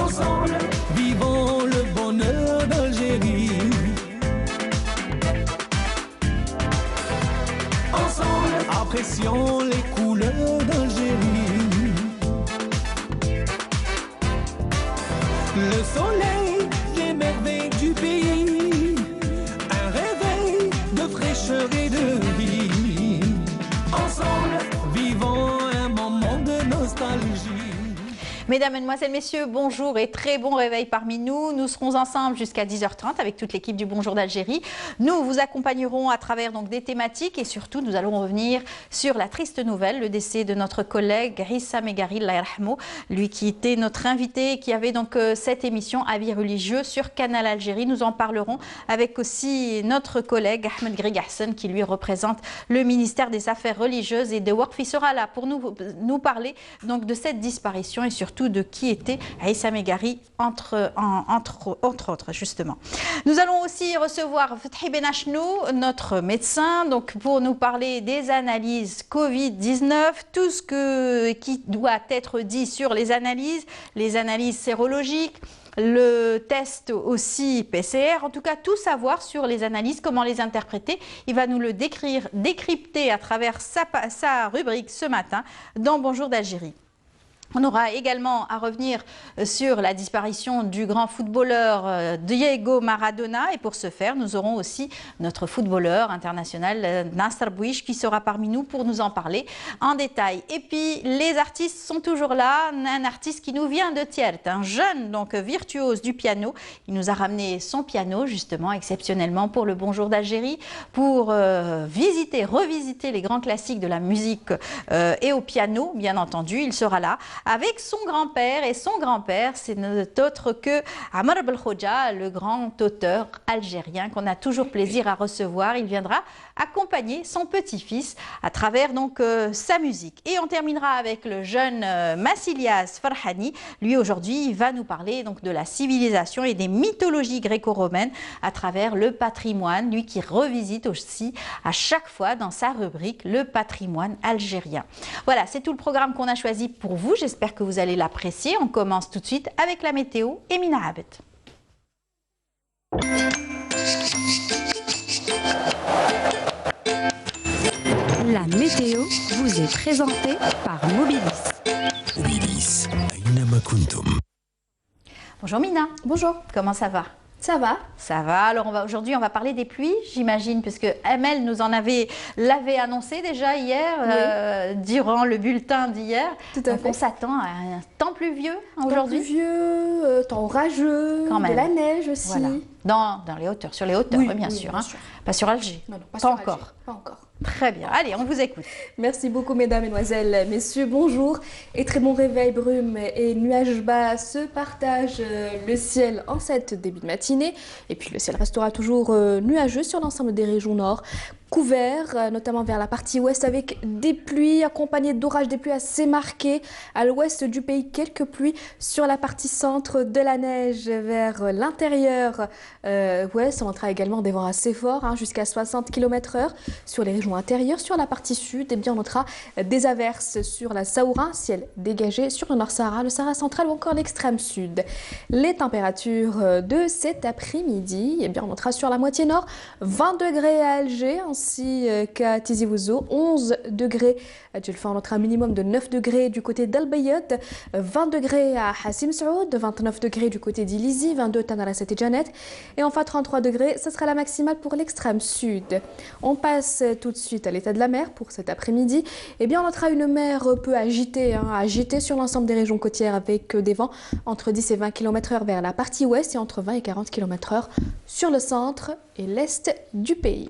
Ensemble, vivons le bonheur d'Algérie. Ensemble, apprécions les couleurs d'Algérie. Le soleil, les merveilles du pays, un réveil de fraîcheur et de vie. Ensemble, vivons un moment de nostalgie. Mesdames, Mesdemoiselles, Messieurs, bonjour et très bon réveil parmi nous. Nous serons ensemble jusqu'à 10h30 avec toute l'équipe du Bonjour d'Algérie. Nous vous accompagnerons à travers donc des thématiques et surtout nous allons revenir sur la triste nouvelle, le décès de notre collègue Issa Megari, Allah yarhamou, lui qui était notre invité, qui avait donc cette émission Avis religieux sur Canal Algérie. Nous en parlerons avec aussi notre collègue Ahmed Grigahsen qui lui représente le ministère des Affaires religieuses et de Waqf. Il sera là pour nous parler donc de cette disparition et surtout de qui était Issa Megari entre autres justement. Nous allons aussi recevoir Fethi Benachnou, notre médecin, donc pour nous parler des analyses Covid-19, tout ce qui doit être dit sur les analyses sérologiques, le test aussi PCR, en tout cas tout savoir sur les analyses, comment les interpréter. Il va nous le décrypter à travers sa rubrique ce matin dans Bonjour d'Algérie. On aura également à revenir sur la disparition du grand footballeur Diego Maradona et pour ce faire, nous aurons aussi notre footballeur international Nasser Bouich qui sera parmi nous pour nous en parler en détail. Et puis les artistes sont toujours là, un artiste qui nous vient de Thiers, un jeune donc virtuose du piano. Il nous a ramené son piano justement exceptionnellement pour le Bonjour d'Algérie pour revisiter les grands classiques de la musique et au piano bien entendu. Il sera là avec son grand-père, et son grand-père, c'est autre que Amr Belkhodja, le grand auteur algérien qu'on a toujours plaisir à recevoir. Il viendra accompagner son petit-fils à travers donc sa musique. Et on terminera avec le jeune Massilias Farhani. Lui aujourd'hui, il va nous parler donc de la civilisation et des mythologies gréco-romaines à travers le patrimoine, lui qui revisite aussi à chaque fois dans sa rubrique le patrimoine algérien. Voilà, c'est tout le programme qu'on a choisi pour vous. J'espère que vous allez l'apprécier. On commence tout de suite avec la météo et Mina Abed. La météo vous est présentée par Mobilis. Mobilis, Aynama Kuntum. Bonjour Mina. Bonjour. Comment ça va? Ça va. Ça va. Alors aujourd'hui, on va parler des pluies, j'imagine, puisque Amel nous l'avait annoncé déjà hier, durant le bulletin d'hier. Tout à fait. Donc on s'attend à un temps pluvieux aujourd'hui. Temps pluvieux, temps orageux, quand même. De la neige aussi. Voilà. Dans les hauteurs, sur les hauteurs, bien sûr. Pas sur Alger. Non, pas sur encore. Alger. Pas encore. Très bien. Allez, on vous écoute. Merci beaucoup, mesdames, mesdemoiselles, messieurs. Bonjour et très bon réveil. Brumes et nuages bas se partagent le ciel en cette début de matinée. Et puis le ciel restera toujours nuageux sur l'ensemble des régions nord. Couvert, notamment vers la partie ouest avec des pluies accompagnées d'orages, des pluies assez marquées. À l'ouest du pays, quelques pluies sur la partie centre, de la neige vers l'intérieur ouest. On notera également des vents assez forts, jusqu'à 60 km/h sur les régions intérieures. Sur la partie sud, eh bien, on notera des averses sur la Saoura, ciel dégagé sur le Nord-Sahara, le Sahara central ou encore l'extrême sud. Les températures de cet après-midi, eh bien, on notera sur la moitié nord 20 degrés à Alger, ainsi qu'à Tizi Ouzou, 11 degrés à Djelfa, on notera un minimum de 9 degrés du côté d'Al Bayad, 20 degrés à Hassim Saoud, 29 degrés du côté d'Ilizi, 22 Tanarasset et Janet, et enfin 33 degrés, ce sera la maximale pour l'extrême sud. On passe tout de suite à l'état de la mer pour cet après-midi. Eh bien, on notera une mer peu agitée, agitée sur l'ensemble des régions côtières avec des vents entre 10 et 20 km/h vers la partie ouest et entre 20 et 40 km/h sur le centre et l'est du pays.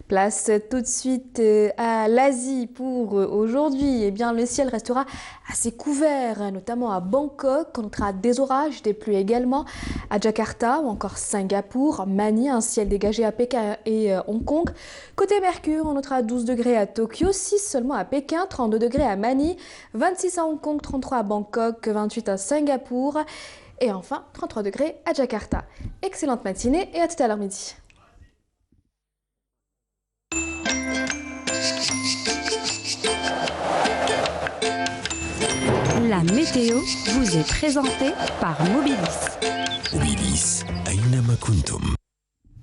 Place tout de suite à l'Asie pour aujourd'hui. Eh bien, le ciel restera assez couvert, notamment à Bangkok. On notera des orages, des pluies également à Jakarta ou encore Singapour, Manille, un ciel dégagé à Pékin et Hong Kong. Côté Mercure, on notera 12 degrés à Tokyo, 6 seulement à Pékin, 32 degrés à Manille, 26 à Hong Kong, 33 à Bangkok, 28 à Singapour et enfin 33 degrés à Jakarta. Excellente matinée et à tout à l'heure midi. La météo vous est présentée par Mobilis. Mobilis, أينما كنتم.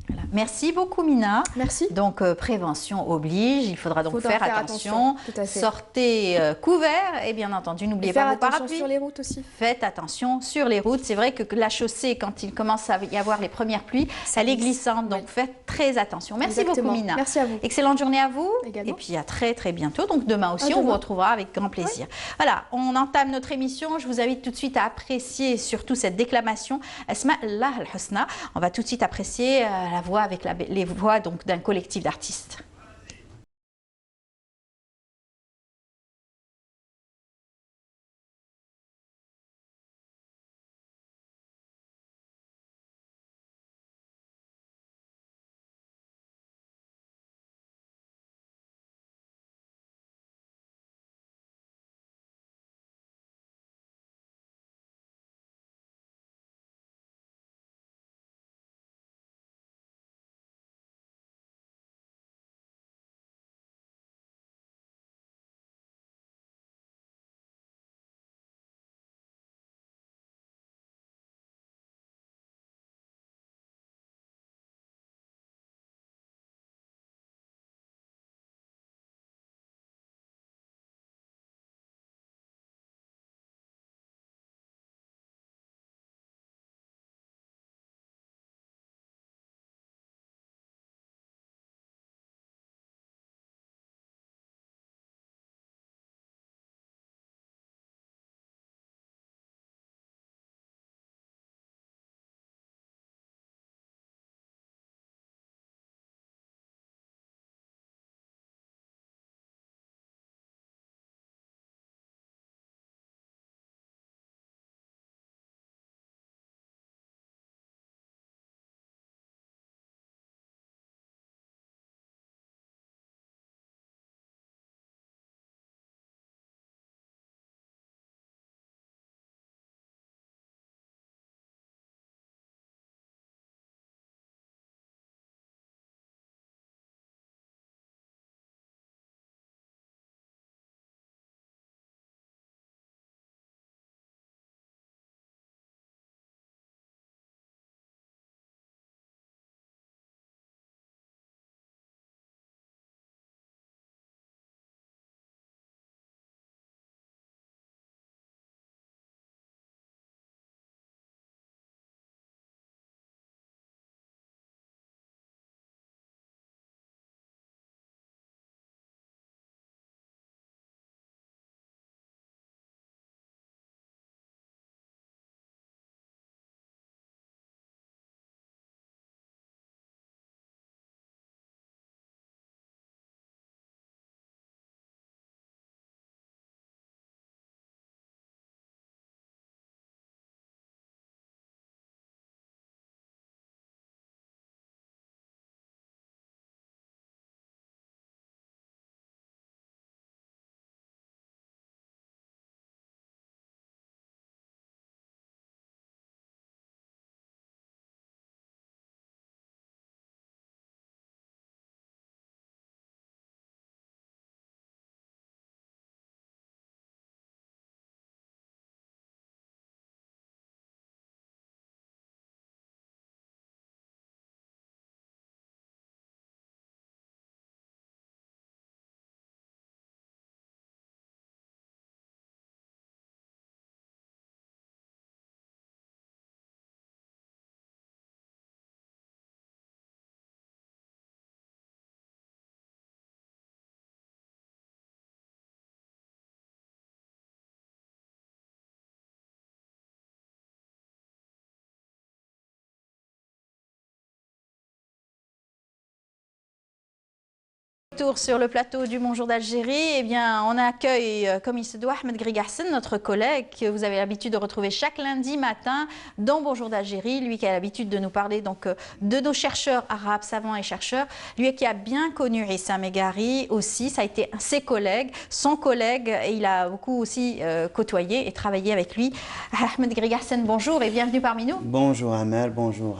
Voilà. Merci beaucoup Mina. Merci. Donc prévention oblige, il faudra donc faire attention. Tout à fait. Sortez couvert et bien entendu n'oubliez pas vos parapluies. Faire attention sur les routes aussi. Faites attention sur les routes. C'est vrai que la chaussée, quand il commence à y avoir les premières pluies, elle est glissante. Donc faites très attention. Merci beaucoup Mina. Merci à vous. Excellente journée à vous. Également. Et puis à très très bientôt. Donc demain aussi, on vous retrouvera avec grand plaisir. Voilà, on entame notre émission. Je vous invite tout de suite à apprécier surtout cette déclamation. Asma Allah al-Husna. On va tout de suite apprécier la voix avec les voix donc d'un collectif d'artistes. Retour sur le plateau du Bonjour d'Algérie, eh bien, on accueille, comme il se doit, Ahmed Grigassen, notre collègue que vous avez l'habitude de retrouver chaque lundi matin dans Bonjour d'Algérie. Lui qui a l'habitude de nous parler donc de nos chercheurs arabes, savants et chercheurs. Lui qui a bien connu Issa Megari aussi, ça a été ses collègues, son collègue, et il a beaucoup aussi côtoyé et travaillé avec lui. Ahmed Grigassen, bonjour et bienvenue parmi nous. Bonjour Amel, bonjour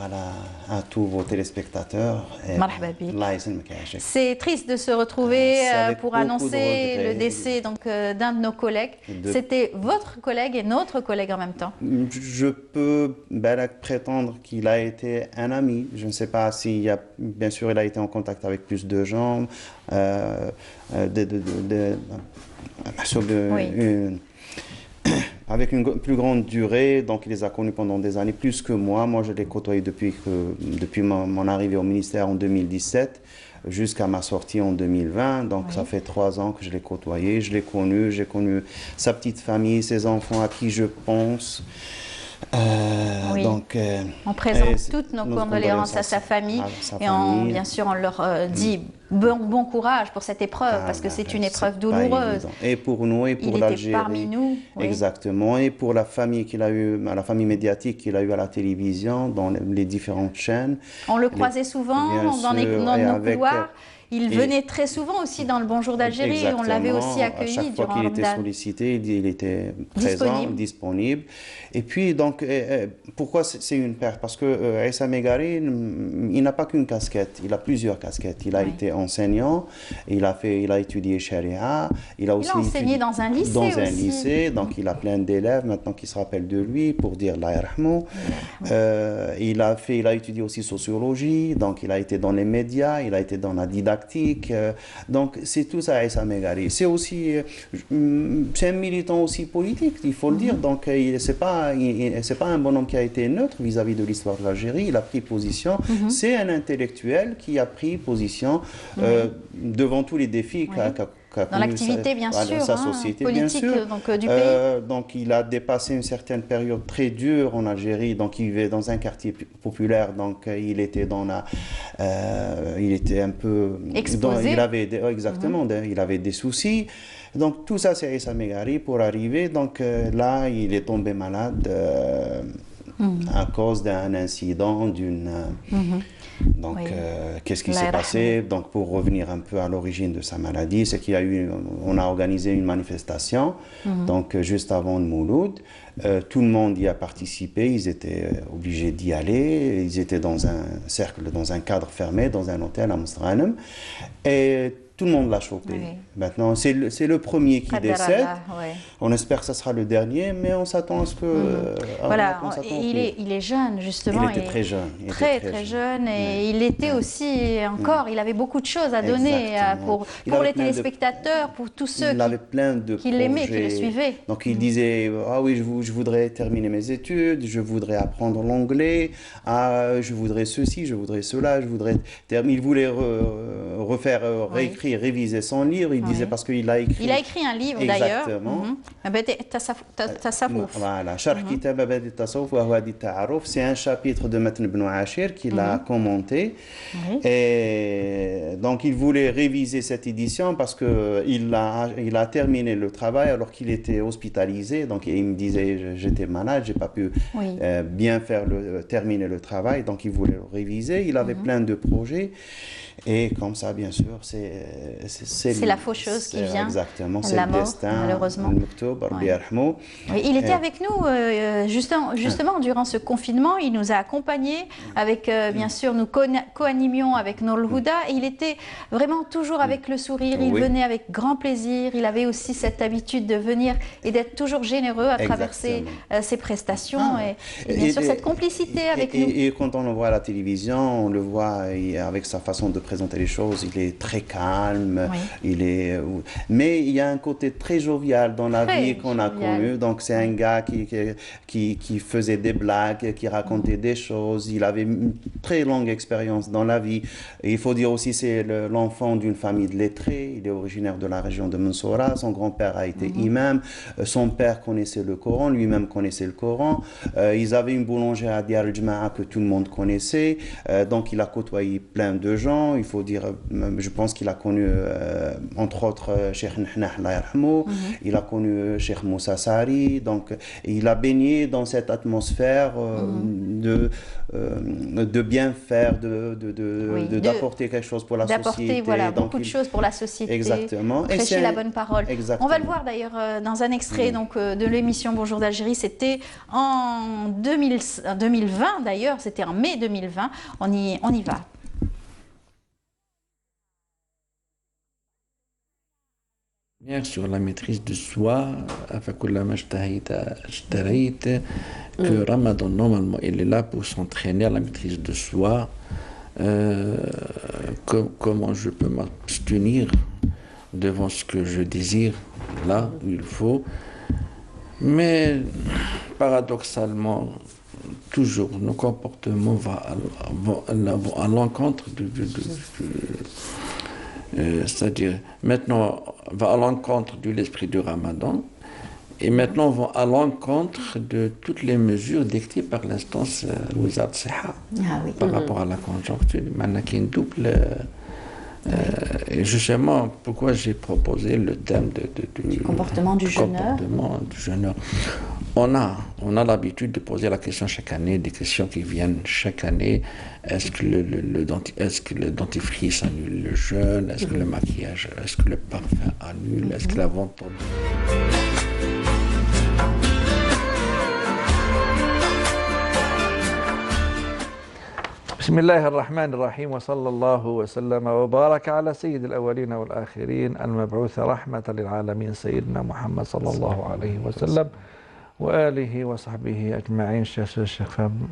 à tous vos téléspectateurs. C'est triste de se retrouver avec pour beaucoup de annoncer regrets. le décès d'un de nos collègues. C'était votre collègue et notre collègue en même temps. Je peux prétendre qu'il a été un ami. Je ne sais pas s'il y a, bien sûr, il a été en contact avec plus de gens, avec une plus grande durée, donc il les a connus pendant des années, plus que moi. Moi, je l'ai côtoyé depuis mon arrivée au ministère en 2017 jusqu'à ma sortie en 2020. Donc, ça fait 3 ans que je l'ai côtoyé. Je l'ai connu, j'ai connu sa petite famille, ses enfants à qui je pense. Donc, on présente toutes nos condoléances à sa famille et bien sûr on leur dit bon courage pour cette épreuve parce que c'est une épreuve douloureuse. Et pour nous et pour l'Algérie. Il était parmi nous. Exactement. Et pour la famille qu'il a eu, la famille médiatique qu'il a eu à la télévision, dans les différentes chaînes. On le croisait souvent dans nos couloirs. Il venait très souvent aussi dans le Bonjour d'Algérie. On l'avait aussi accueilli durant durant Ramadan. Chaque fois qu'il était sollicité, il était présent, disponible. Et puis, donc, pourquoi c'est une perte? Parce que Issa Megari, il n'a pas qu'une casquette, il a plusieurs casquettes. Il a été enseignant, il a étudié Sharia, il a enseigné dans un lycée donc il a plein d'élèves maintenant qui se rappellent de lui pour dire Allah yarhamou. Il a étudié aussi sociologie, donc il a été dans les médias, il a été dans la didactique. Donc c'est tout ça Issa Megari. C'est aussi c'est un militant aussi politique, il faut le dire. Donc c'est pas un bonhomme qui a été neutre vis-à-vis de l'histoire de l'Algérie. Il a pris position. C'est un intellectuel qui a pris position devant tous les défis dans l'activité, bien sûr, sa société, politique bien sûr. Donc, du pays. Donc, il a dépassé une certaine période très dure en Algérie. Donc, il vivait dans un quartier populaire. Donc, il était il était un peu exposé. Il avait il avait des soucis. Donc, tout ça, c'est Issa Megari pour arriver. Donc, là, il est tombé malade à cause d'un incident, Donc, qu'est-ce qui s'est passé? Donc, pour revenir un peu à l'origine de sa maladie, c'est on a organisé une manifestation, donc juste avant le Mouloud. Tout le monde y a participé, ils étaient obligés d'y aller. Ils étaient dans un cercle, dans un cadre fermé, dans un hôtel à Mostghanem. Et tout le monde l'a chopé. Maintenant, c'est le premier qui décède. On espère que ça sera le dernier, mais on s'attend à ce que... Voilà, il est jeune, justement. Il était très jeune. Très jeune. Et il était aussi encore... Il avait beaucoup de choses à donner pour les téléspectateurs, pour tous ceux qui l'aimaient, qui le suivaient. Donc, il disait, ah oui, je voudrais terminer mes études, je voudrais apprendre l'anglais, je voudrais ceci, je voudrais cela, Il voulait réécrire, réviser son livre. Il disait parce qu'il a écrit... Il a écrit un livre d'ailleurs. Exactement. Voilà. Sharh Kitab Mabadi Tasawwuf wa Huwa Di Ta'aruf. C'est un chapitre de Matn ibn Ashir qu'il a commenté. Et donc, il voulait réviser cette édition parce qu'il a terminé le travail alors qu'il était hospitalisé. Donc, il me disait, j'étais malade, j'ai pas pu bien terminer le travail. Donc, il voulait le réviser. Il avait plein de projets. Et comme ça, bien sûr, c'est la faucheuse qui vient. Exactement, c'est la le mort, destin. Malheureusement. Il était avec nous justement durant ce confinement. Il nous a accompagnés avec, bien sûr, nous co-animions avec Nour Houda. Et il était vraiment toujours avec le sourire. Il venait avec grand plaisir. Il avait aussi cette habitude de venir et d'être toujours généreux à travers ses prestations. Et bien sûr, cette complicité avec nous. Et quand on le voit à la télévision, on le voit avec sa façon de présenter les choses, il est très calme, mais il y a un côté très jovial dans la vie qu'on a connu. Donc c'est un gars qui faisait des blagues, qui racontait des choses. Il avait une très longue expérience dans la vie. Et il faut dire aussi c'est l'enfant d'une famille de lettrés. Il est originaire de la région de Mansoura. Son grand-père a été imam. Son père connaissait le Coran, lui-même connaissait le Coran. Ils avaient une boulangerie à Diyar al-Jama'a que tout le monde connaissait. Donc il a côtoyé plein de gens. Il faut dire, je pense qu'il a connu, entre autres, Cheikh Nahnah, Allah yarhamou. Il a connu Cheikh Moussa Sari. Donc, il a baigné dans cette atmosphère de bien faire, d'apporter quelque chose pour la société. D'apporter beaucoup de choses pour la société. Exactement. Prêcher la bonne parole. Exactement. On va le voir d'ailleurs dans un extrait de l'émission Bonjour d'Algérie. C'était en 2020 d'ailleurs, c'était en mai 2020. On y va. Bien sur la maîtrise de soi, que Ramadan, normalement, il est là pour s'entraîner à la maîtrise de soi. Comment je peux m'abstenir devant ce que je désire, là où il faut. Mais paradoxalement, toujours nos comportements vont à l'encontre c'est-à-dire maintenant va à l'encontre de l'esprit du Ramadan et maintenant vont à l'encontre de toutes les mesures dictées par l'instance Wizard Siha par rapport à la conjoncture. Maintenant qu'il y a une double et justement pourquoi j'ai proposé le thème du comportement du jeûneur. On a l'habitude de poser la question chaque année, des questions qui viennent chaque année. Est-ce que le dentifrice annule le jeûne? Est-ce que le maquillage, est-ce que le parfum annule? Est-ce que la vente... بسم الله الرحمن الرحيم وصلى الله وسلم وبارك على سيد الأولين والآخرين المبعوث رحمة للعالمين سيدنا محمد صلى الله عليه وسلم وآله وصحبه أجمعين. Cheikh Fahmi,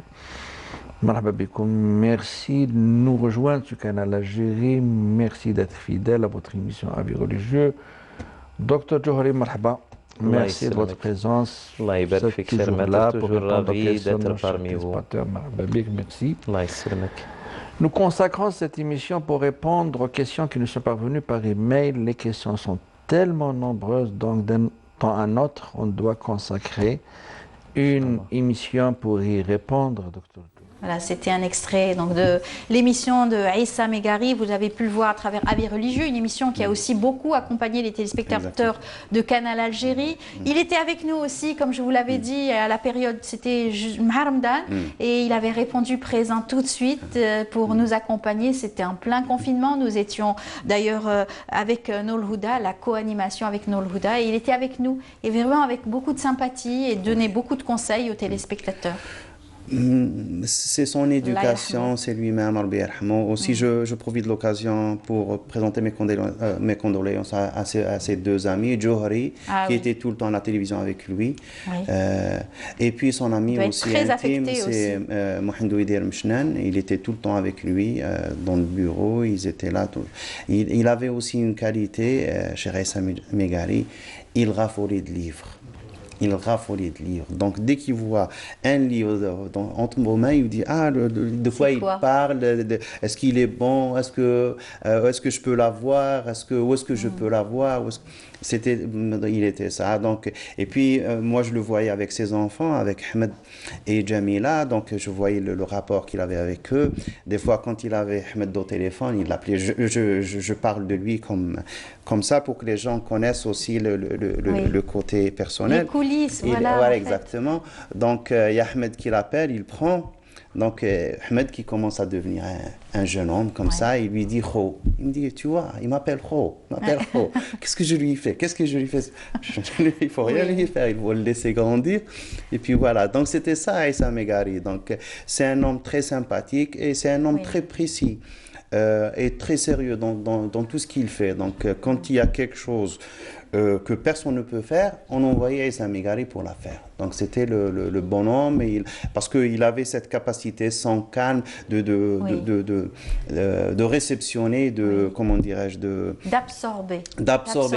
مرحبا بكم. Merci de nous rejoindre sur Canal Algérie. Merci d'être fidèle à votre émission Avis religieux. Dr Johari, مرحبا. Merci de votre présence. Vous êtes toujours là pour répondre aux questions de nos téléspectateurs. Merci. Nous consacrons cette émission pour répondre aux questions qui nous sont parvenues par email. Les questions sont tellement nombreuses, donc d'un temps à un autre, on doit consacrer une émission pour y répondre, docteur. Voilà, c'était un extrait donc, de l'émission de Aïssa Megari. Vous avez pu le voir à travers Avis religieux, une émission qui a aussi beaucoup accompagné les téléspectateurs de Canal Algérie. Il était avec nous aussi, comme je vous l'avais dit, à la période, c'était Ramadan, et il avait répondu présent tout de suite pour nous accompagner. C'était en plein confinement. Nous étions d'ailleurs avec Noul Houda, la co-animation avec Noul Houda, et il était avec nous, et vraiment avec beaucoup de sympathie et donnait beaucoup de conseils aux téléspectateurs. C'est son éducation, c'est lui-même, aussi. Je profite de l'occasion pour présenter mes condoléances à ses deux amis, Johari, qui était tout le temps à la télévision avec lui, et puis son ami aussi intime, c'est Mohamed Ouidir Mchnan. Il était tout le temps avec lui dans le bureau, ils étaient là. Il avait aussi une qualité, chez Aïssa Megari, il raffolait de livres. Il raffolait de livres. Donc, dès qu'il voit un livre entre nos mains, il dit de quoi il parle, est-ce qu'il est bon, est-ce que je peux l'avoir, où est-ce que je peux l'avoir, il était ça. Donc, et puis, moi, je le voyais avec ses enfants, avec Ahmed et Jamila. Donc, je voyais le rapport qu'il avait avec eux. Des fois, quand il avait Ahmed au téléphone, il l'appelait. Je parle de lui comme ça pour que les gens connaissent aussi le côté personnel. Les coulisses, voilà, exactement. Donc, il y a Ahmed qui l'appelle, il prend. Donc, Ahmed qui commence à devenir un jeune homme comme ça, il lui dit Kho. Il me dit, tu vois, il m'appelle Kho. Qu'est-ce que je lui fais? Il ne faut rien lui faire, il faut le laisser grandir. Et puis voilà, donc c'était ça Aïssa Megari. Donc, c'est un homme très sympathique et c'est un homme très précis. Et très sérieux dans tout ce qu'il fait. Donc, quand il y a quelque chose que personne ne peut faire, on envoyait Aïssa Megari pour la faire. Donc, c'était le bonhomme, parce qu'il avait cette capacité, son calme, de réceptionner, comment dirais-je, d'absorber,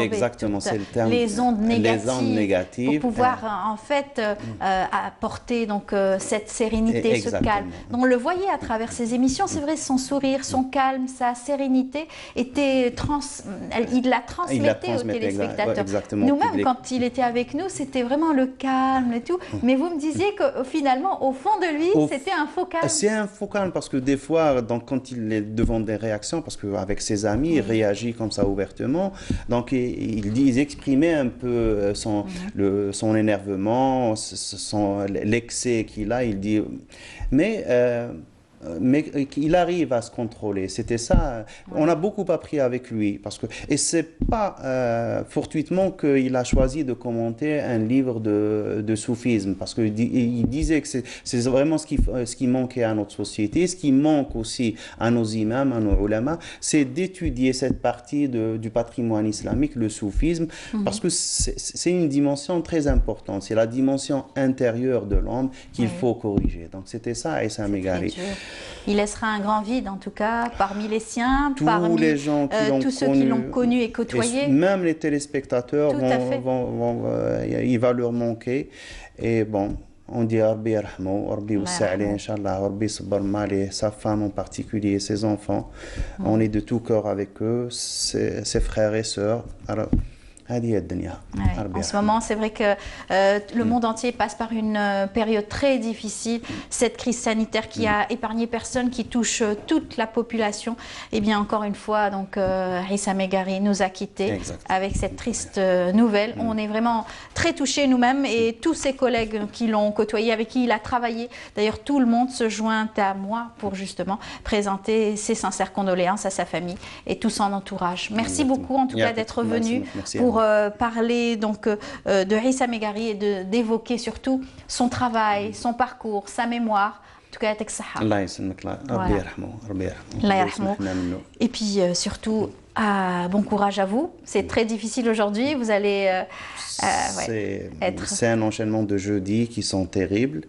exactement, c'est le terme. Les ondes négatives. Pour pouvoir, en fait, apporter donc, cette sérénité, ce calme. Donc, on le voyait à travers ses émissions, c'est vrai, son sourire, son calme, sa sérénité, il la transmettait aux téléspectateurs. Nous-mêmes, quand il était avec nous, c'était vraiment le calme et tout. Mais vous me disiez que finalement, au fond de lui, c'était un faux calme. C'est un faux calme parce que des fois, donc, quand il est devant des réactions, parce qu'avec ses amis, il réagit comme ça ouvertement. Donc, il exprimait un peu son énervement, l'excès qu'il a. Il dit... Mais... mais qu'il arrive à se contrôler. C'était ça. On a beaucoup appris avec lui. Et ce n'est pas fortuitement qu'il a choisi de commenter un livre de soufisme, parce qu'il disait que c'est vraiment ce qui manquait à notre société, ce qui manque aussi à nos imams, à nos ulama, c'est d'étudier cette partie du patrimoine islamique, le soufisme, parce que c'est une dimension très importante. C'est la dimension intérieure de l'homme qu'il faut corriger. Donc c'était ça, Issa Megari. Il laissera un grand vide, en tout cas, parmi les siens, parmi les gens tous ceux qui l'ont connu et côtoyé. Et même les téléspectateurs, il va leur manquer. Et bon, on dit Rabbi yarhamou, Rabbi Oussa'ali, Inch'Allah, Rabbi Sabbar Mali, sa femme en particulier, ses enfants. On est de tout cœur avec eux, ses frères et sœurs. Alors, en ce moment, c'est vrai que le monde entier passe par une période très difficile. Cette crise sanitaire qui a épargné personne, qui touche toute la population. Et bien, encore une fois, donc Issa Megari nous a quittés avec cette triste nouvelle. On est vraiment très touchés nous-mêmes et tous ses collègues qui l'ont côtoyé, avec qui il a travaillé. D'ailleurs, tout le monde se joint à moi pour justement présenter ses sincères condoléances à sa famille et tout son entourage. Merci beaucoup en tout cas d'être venu pour parler donc de Issa Megari et d'évoquer surtout son travail, son parcours, sa mémoire. En tout cas, et puis surtout, bon courage à vous. C'est très difficile aujourd'hui. Vous allez c'est un enchaînement de jeudis qui sont terribles.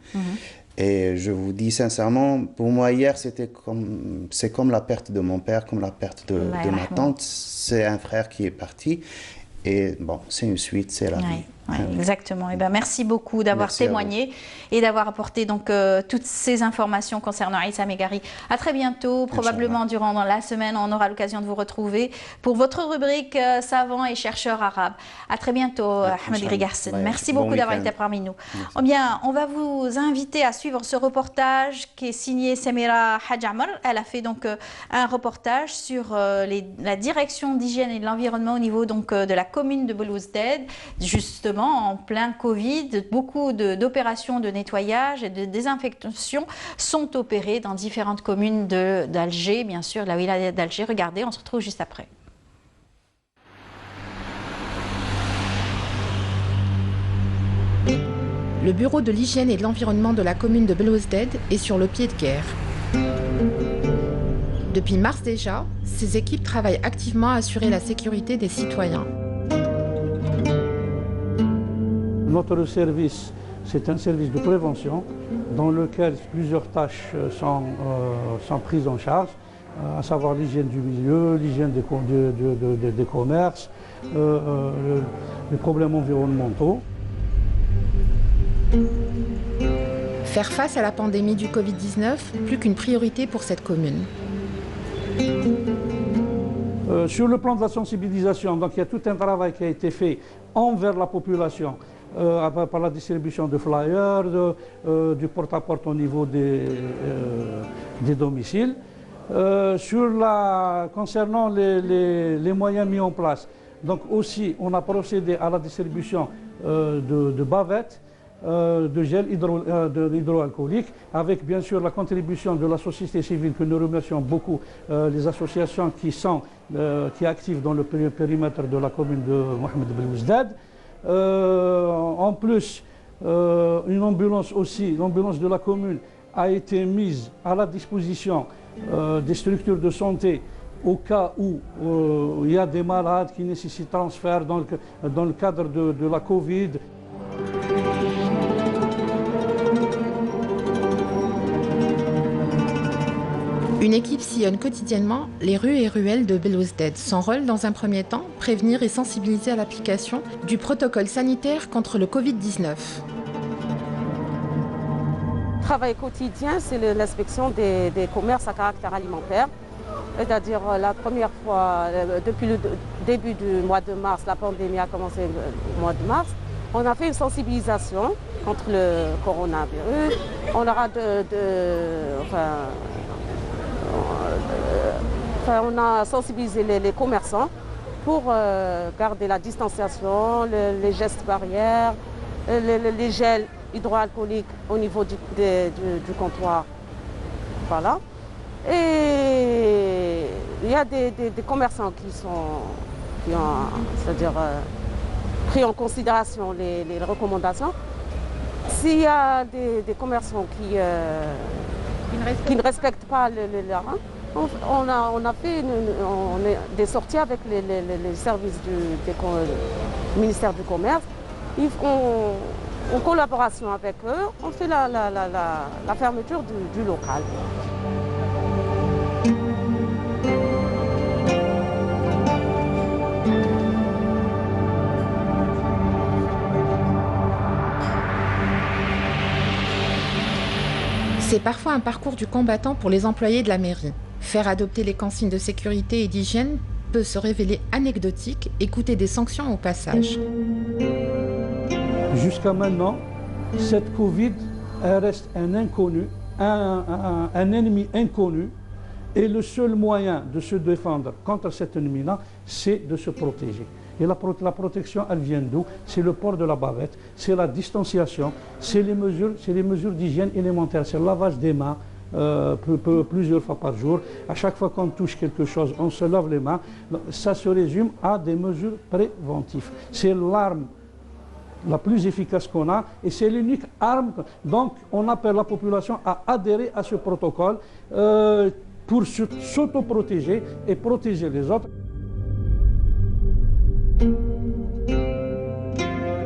Et je vous dis sincèrement, pour moi hier, c'est comme la perte de mon père, comme la perte de ma tante. C'est un frère qui est parti. Et bon, c'est une suite, c'est la vie. Exactement. Et ben, merci beaucoup d'avoir témoigné et d'avoir apporté donc toutes ces informations concernant Issa Megari. À très bientôt, probablement durant la semaine, on aura l'occasion de vous retrouver pour votre rubrique savants et chercheurs arabes. À très bientôt, Ahmed Grigarsen. Merci beaucoup d'avoir été parmi nous. Eh bien, on va vous inviter à suivre ce reportage qui est signé Samira Hadjamar. Elle a fait donc un reportage sur la direction d'hygiène et de l'environnement au niveau donc de la commune de Belouizdad, justement en plein Covid. Beaucoup d'opérations de nettoyage et de désinfection sont opérées dans différentes communes d'Alger, bien sûr, la wilaya d'Alger. Regardez, on se retrouve juste après. Le bureau de l'hygiène et de l'environnement de la commune de Belouizdad est sur le pied de guerre. Depuis mars déjà, ces équipes travaillent activement à assurer la sécurité des citoyens. Notre service, c'est un service de prévention dans lequel plusieurs tâches sont prises en charge, à savoir l'hygiène du milieu, l'hygiène des commerces, les problèmes environnementaux. Faire face à la pandémie du Covid-19, plus qu'une priorité pour cette commune. Sur le plan de la sensibilisation, donc il y a tout un travail qui a été fait envers la population, par la distribution de flyers, du porte-à-porte au niveau des domiciles. Concernant les moyens mis en place, donc aussi on a procédé à la distribution de bavettes, de gel hydroalcoolique, avec bien sûr la contribution de la société civile que nous remercions beaucoup, les associations qui activent dans le périmètre de la commune de Mohamed Belouizdad. En plus, une ambulance aussi, l'ambulance de la commune a été mise à la disposition des structures de santé au cas où il y a des malades qui nécessitent transfert dans le cadre de la Covid. Une équipe sillonne quotidiennement les rues et ruelles de Belouizdad. Son rôle, dans un premier temps, prévenir et sensibiliser à l'application du protocole sanitaire contre le Covid-19. Le travail quotidien, c'est l'inspection des commerces à caractère alimentaire. C'est-à-dire la première fois, depuis le début du mois de mars, la pandémie a commencé au mois de mars, on a fait une sensibilisation contre le coronavirus. On aura on a sensibilisé les commerçants pour garder la distanciation, les gestes barrières, les gels hydroalcooliques au niveau du comptoir. Voilà. Et il y a des commerçants qui ont c'est-à-dire, pris en considération les recommandations. S'il y a des commerçants qui ne respectent pas la règle, on a fait des sorties avec les services du ministère du Commerce. En collaboration avec eux, on fait la fermeture du local. C'est parfois un parcours du combattant pour les employés de la mairie. Faire adopter les consignes de sécurité et d'hygiène peut se révéler anecdotique et coûter des sanctions au passage. Jusqu'à maintenant, cette Covid, elle reste un inconnu, un ennemi inconnu. Et le seul moyen de se défendre contre cet ennemi-là, c'est de se protéger. Et la protection, elle vient d'où? C'est le port de la bavette, c'est la distanciation, c'est les mesures d'hygiène élémentaires, c'est le lavage des mains plusieurs fois par jour. À chaque fois qu'on touche quelque chose, on se lave les mains. Ça se résume à des mesures préventives. C'est l'arme la plus efficace qu'on a et c'est l'unique arme. Donc on appelle la population à adhérer à ce protocole pour s'autoprotéger et protéger les autres.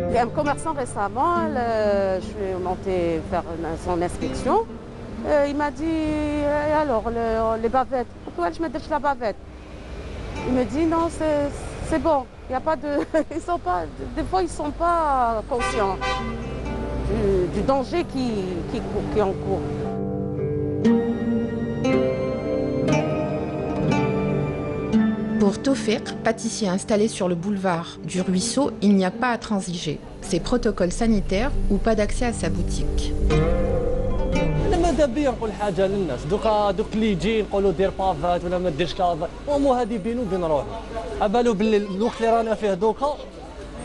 Il y a un commerçant récemment, je suis montée faire son inspection. Il m'a dit, alors les bavettes, pourquoi je mets de la bavette? Il me dit non, c'est bon, il n'y a pas de. Ils sont pas, des fois ils ne sont pas conscients du danger qui encourt. Pour Tofek, pâtissier installé sur le boulevard du Ruisseau, il n'y a pas à transiger. C'est protocole sanitaire ou pas d'accès à sa boutique. ماذا بيا نقول حاجه للناس دوك اللي يجي نقولوا دير بافات ولا ما ديرش لافات ومو هذه بينو وبين روحي ابالو باللي الوقت اللي رانا فيه دوكا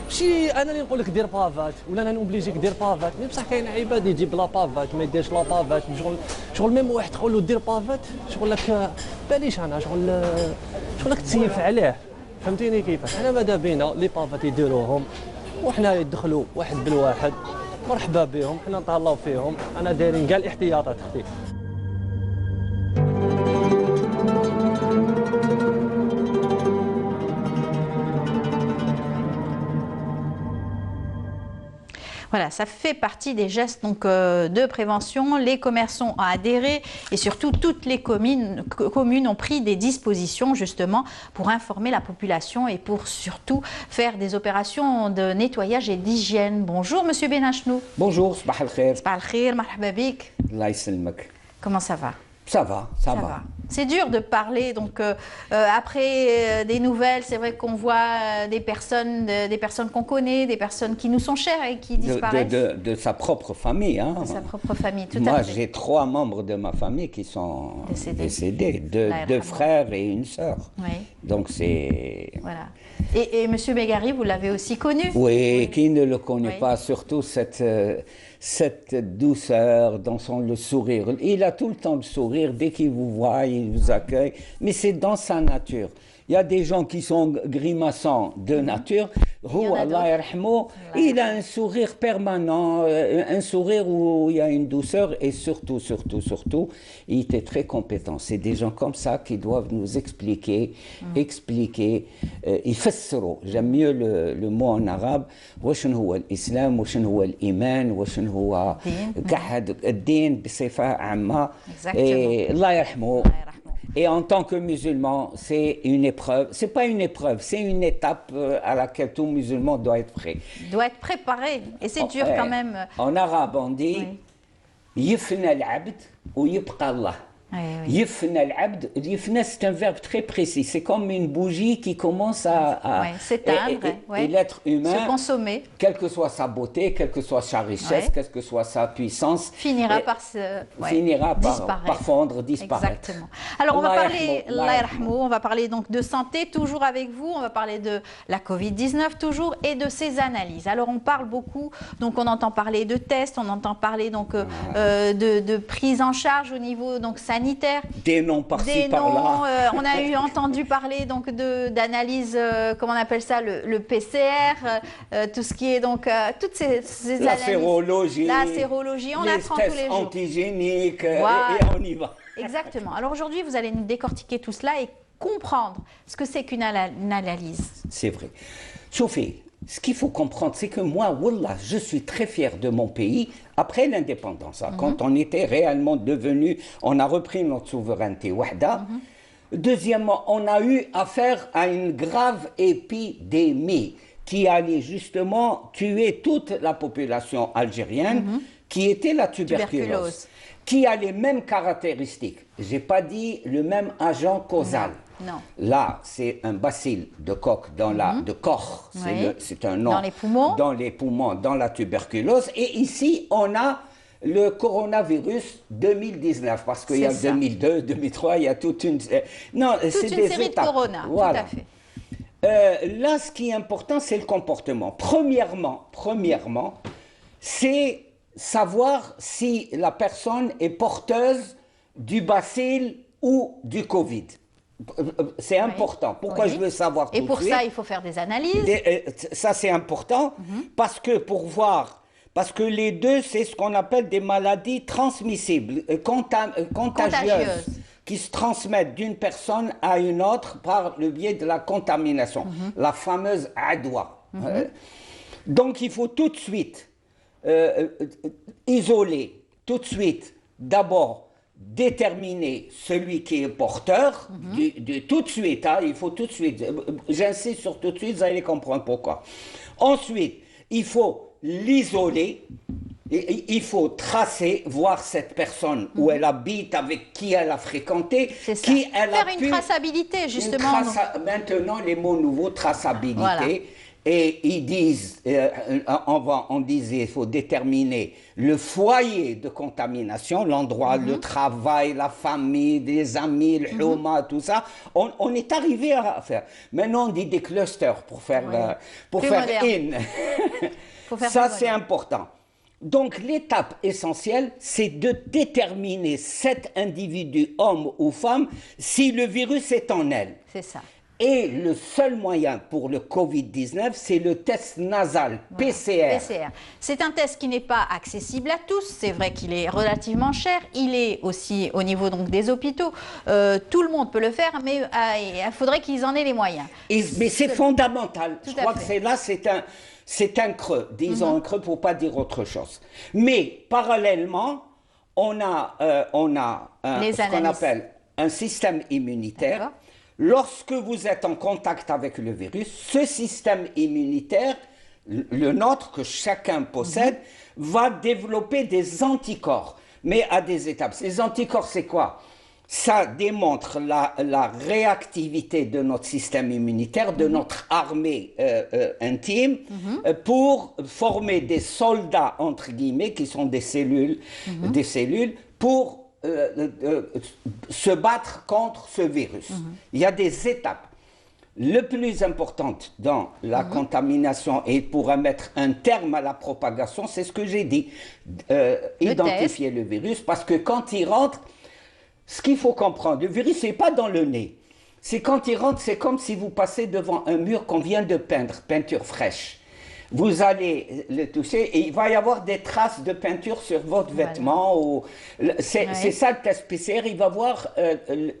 ماشي انا اللي نقول لك دير بافات ولا انا نوبليجيك دير بافات مي بصح كاين عباد يجيب لا بافات ما يديرش لا بافات شغل ميم واحد تقول له دير بافات شغل لك باليش انا شغل لك تسيف عليه فهمتيني كيفاش انا ماذا بينا لي بافات يديروهم وحنا يدخلوا واحد بالواحد مرحبا بهم حنا نتهلاو فيهم انا دايرين كاع الاحتياطات اختي. Voilà, ça fait partie des gestes donc, de prévention. Les commerçants ont adhéré et surtout toutes les communes ont pris des dispositions justement pour informer la population et pour surtout faire des opérations de nettoyage et d'hygiène. Bonjour Monsieur Benachnou. Bonjour, صباح الخير. صباح الخير, مرحبا بك. الله يسلمك. Comment ça va? Ça va. C'est dur de parler, donc après des nouvelles, c'est vrai qu'on voit des personnes qu'on connaît, des personnes qui nous sont chères et qui disparaissent. De sa propre famille. Hein. De sa propre famille, tout à fait. Moi, j'ai 3 membres de ma famille qui sont décédés. 2 frères et une sœur. Oui. Donc c'est... Voilà. Et M. Begari, vous l'avez aussi connu? Oui, qui ne le connaît pas, surtout cette douceur dans le sourire. Il a tout le temps le sourire, dès qu'il vous voit, il vous accueille, mais c'est dans sa nature. Il y a des gens qui sont grimaçants de nature. Il a un sourire permanent, un sourire où il y a une douceur et surtout, il était très compétent. C'est des gens comme ça qui doivent nous expliquer, يفسروا. J'aime mieux le mot en arabe. واش هو الإسلام, واش هو الإيمان, واش هو الدين بصفة عامة. الله يرحمه. Et en tant que musulman, c'est une épreuve. C'est pas une épreuve, c'est une étape à laquelle tout musulman doit être prêt. Doit être préparé. Et c'est dur quand même. En arabe, on dit yifna al-abd ou yibqa Allah. Yifna al-abd, yifna c'est un verbe très précis. C'est comme une bougie qui commence à s'éteindre. Et l'être humain, se consommer. Quelle que soit sa beauté, quelle que soit sa richesse, quelle que soit sa puissance, finira par fondre, disparaître. Exactement. Alors on va parler donc de santé toujours avec vous. On va parler de la Covid-19 toujours et de ses analyses. Alors on parle beaucoup, donc on entend parler de tests, on entend parler donc de prise en charge au niveau donc sanitaire. sanitaire. Des noms par-ci, par-là. On a entendu parler donc d'analyse, comment on appelle ça, le PCR, tout ce qui est donc, toutes ces la analyses. Sérologie. La sérologie, on apprend tous les jours. Antigéniques, voilà. Et on y va. Exactement. Alors aujourd'hui, vous allez nous décortiquer tout cela et comprendre ce que c'est qu'une analyse. C'est vrai. Sophie, ce qu'il faut comprendre, c'est que moi, wallah, je suis très fier de mon pays après l'indépendance. Quand on était réellement devenu, on a repris notre souveraineté, wahda. Deuxièmement, on a eu affaire à une grave épidémie qui allait justement tuer toute la population algérienne, qui était la tuberculose, qui a les mêmes caractéristiques. Je n'ai pas dit le même agent causal. Non. Là, c'est un bacille de coque de corps, c'est un nom. Dans les poumons. Dans les poumons, dans la tuberculose. Et ici, on a le coronavirus 2019, parce qu'il y a 2002, 2003, il y a toute une... Non, c'est des série étapes. De corona, voilà. Tout à fait. Là, ce qui est important, c'est le comportement. Premièrement, c'est savoir si la personne est porteuse du bacille ou du Covid. C'est important. Pourquoi je veux savoir tout de suite? Et pour ça, il faut faire des analyses. Ça, c'est important parce que pour voir... Parce que les deux, c'est ce qu'on appelle des maladies transmissibles, contagieuses, qui se transmettent d'une personne à une autre par le biais de la contamination, la fameuse adwa. Donc, il faut tout de suite isoler, tout de suite, d'abord, déterminer celui qui est porteur, tout de suite, il faut tout de suite, j'insiste sur tout de suite, vous allez comprendre pourquoi. Ensuite, il faut l'isoler, il faut tracer, voir cette personne, où elle habite, avec qui elle a fréquenté, qui elle faire a une traçabilité, justement. Maintenant, les mots nouveaux, traçabilité. Voilà. Et ils disent, on disait, il faut déterminer le foyer de contamination, l'endroit, le travail, la famille, les amis, le houma, tout ça. On est arrivé à faire. Maintenant, on dit des clusters pour faire, Ça, c'est important. Donc, l'étape essentielle, c'est de déterminer cet individu, homme ou femme, si le virus est en elle. C'est ça. Et le seul moyen pour le Covid-19, c'est le test nasal, PCR. PCR. C'est un test qui n'est pas accessible à tous. C'est vrai qu'il est relativement cher. Il est aussi au niveau donc, des hôpitaux. Tout le monde peut le faire, mais il faudrait qu'ils en aient les moyens. Mais c'est fondamental. Je crois que c'est un creux. Disons un creux pour ne pas dire autre chose. Mais parallèlement, on a ce qu'on appelle un système immunitaire. Lorsque vous êtes en contact avec le virus, ce système immunitaire, le nôtre que chacun possède, va développer des anticorps, mais à des étapes. Ces anticorps, c'est quoi? Ça démontre la réactivité de notre système immunitaire, de notre armée intime, pour former des soldats, entre guillemets, qui sont des cellules, pour se battre contre ce virus. Il y a des étapes. Le plus important dans la contamination et pour mettre un terme à la propagation, c'est ce que j'ai dit, identifier le virus, parce que quand il rentre, ce qu'il faut comprendre, le virus n'est pas dans le nez. C'est quand il rentre, c'est comme si vous passez devant un mur qu'on vient de peindre, peinture fraîche. Vous allez le toucher et il va y avoir des traces de peinture sur votre vêtement. C'est ça le test PCR,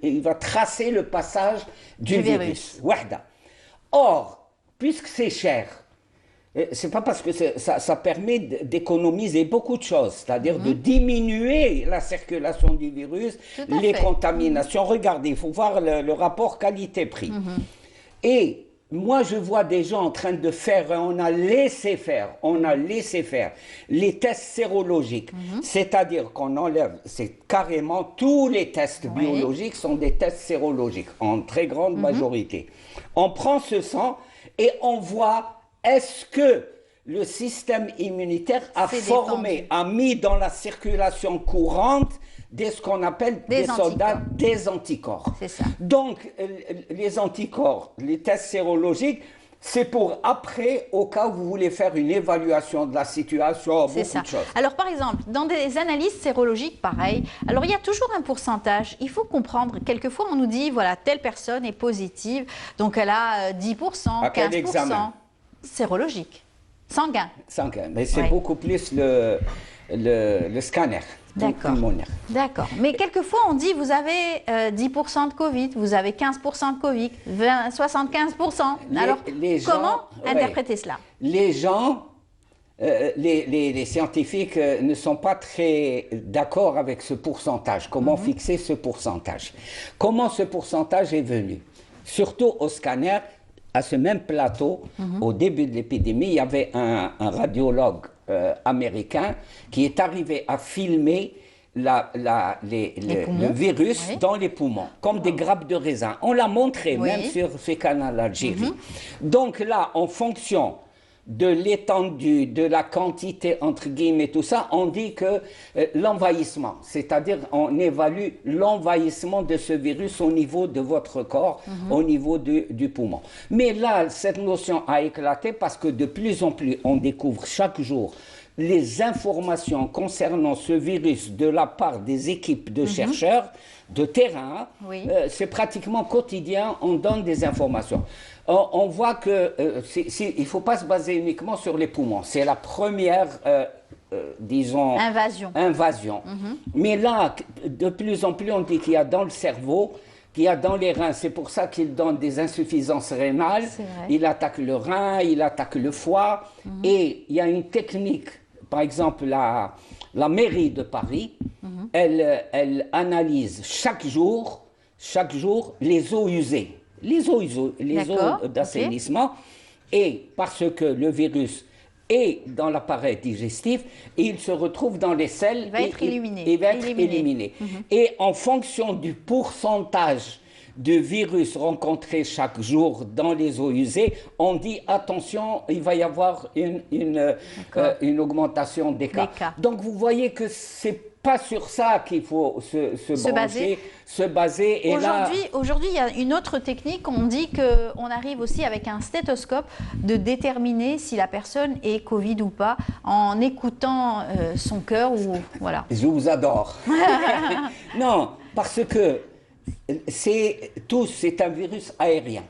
il va tracer le passage du virus. Or, puisque c'est cher, c'est pas parce que ça permet d'économiser beaucoup de choses, c'est-à-dire de diminuer la circulation du virus, les contaminations. Regardez, il faut voir le rapport qualité-prix. Et moi, je vois des gens en train de faire, on a laissé faire les tests sérologiques. C'est-à-dire qu'on enlève, c'est carrément tous les tests biologiques sont des tests sérologiques, en très grande majorité. On prend ce sang et on voit est-ce que le système immunitaire a mis dans la circulation courante ce qu'on appelle des soldats, des anticorps. C'est ça. Donc, les anticorps, les tests sérologiques, c'est pour après, au cas où vous voulez faire une évaluation de la situation, beaucoup de choses. Alors, par exemple, dans des analyses sérologiques, pareil, alors il y a toujours un pourcentage. Il faut comprendre, quelquefois, on nous dit, voilà, telle personne est positive, donc elle a 10%, 15%. Sérologique, sanguin. Sanguin, mais c'est beaucoup plus le scanner. D'accord. Mais quelquefois, on dit, vous avez 10% de Covid, vous avez 15% de Covid, 75%. Alors, comment interpréter cela? Les gens, les scientifiques ne sont pas très d'accord avec ce pourcentage. Comment fixer ce pourcentage? Comment ce pourcentage est venu? Surtout au scanner, à ce même plateau, au début de l'épidémie, il y avait un radiologue américain qui est arrivé à filmer le virus dans les poumons, comme des grappes de raisin. On l'a montré même sur ce canal Algérie. Donc là, en fonction de l'étendue, de la quantité, entre guillemets, tout ça, on dit que l'envahissement, c'est-à-dire on évalue l'envahissement de ce virus au niveau de votre corps, au niveau du poumon. Mais là, cette notion a éclaté parce que de plus en plus, on découvre chaque jour les informations concernant ce virus de la part des équipes de chercheurs de terrain. C'est pratiquement quotidien, on donne des informations. On voit que il ne faut pas se baser uniquement sur les poumons. C'est la première, disons, invasion. Mais là, de plus en plus, on dit qu'il y a dans le cerveau, qu'il y a dans les reins. C'est pour ça qu'il donne des insuffisances rénales. Il attaque le rein, il attaque le foie. Et il y a une technique, par exemple, la mairie de Paris, elle analyse chaque jour les eaux usées. Les eaux d'assainissement, et parce que le virus est dans l'appareil digestif, il se retrouve dans les selles, il va être éliminé. Il va être éliminé. Et en fonction du pourcentage de virus rencontré chaque jour dans les eaux usées, on dit attention, il va y avoir une augmentation des cas. Donc vous voyez que c'est pas sur ça qu'il faut se baser. Aujourd'hui, il y a une autre technique. On dit qu'on arrive aussi avec un stéthoscope de déterminer si la personne est Covid ou pas en écoutant son cœur ou voilà. Je vous adore. Non, parce que c'est un virus aérien.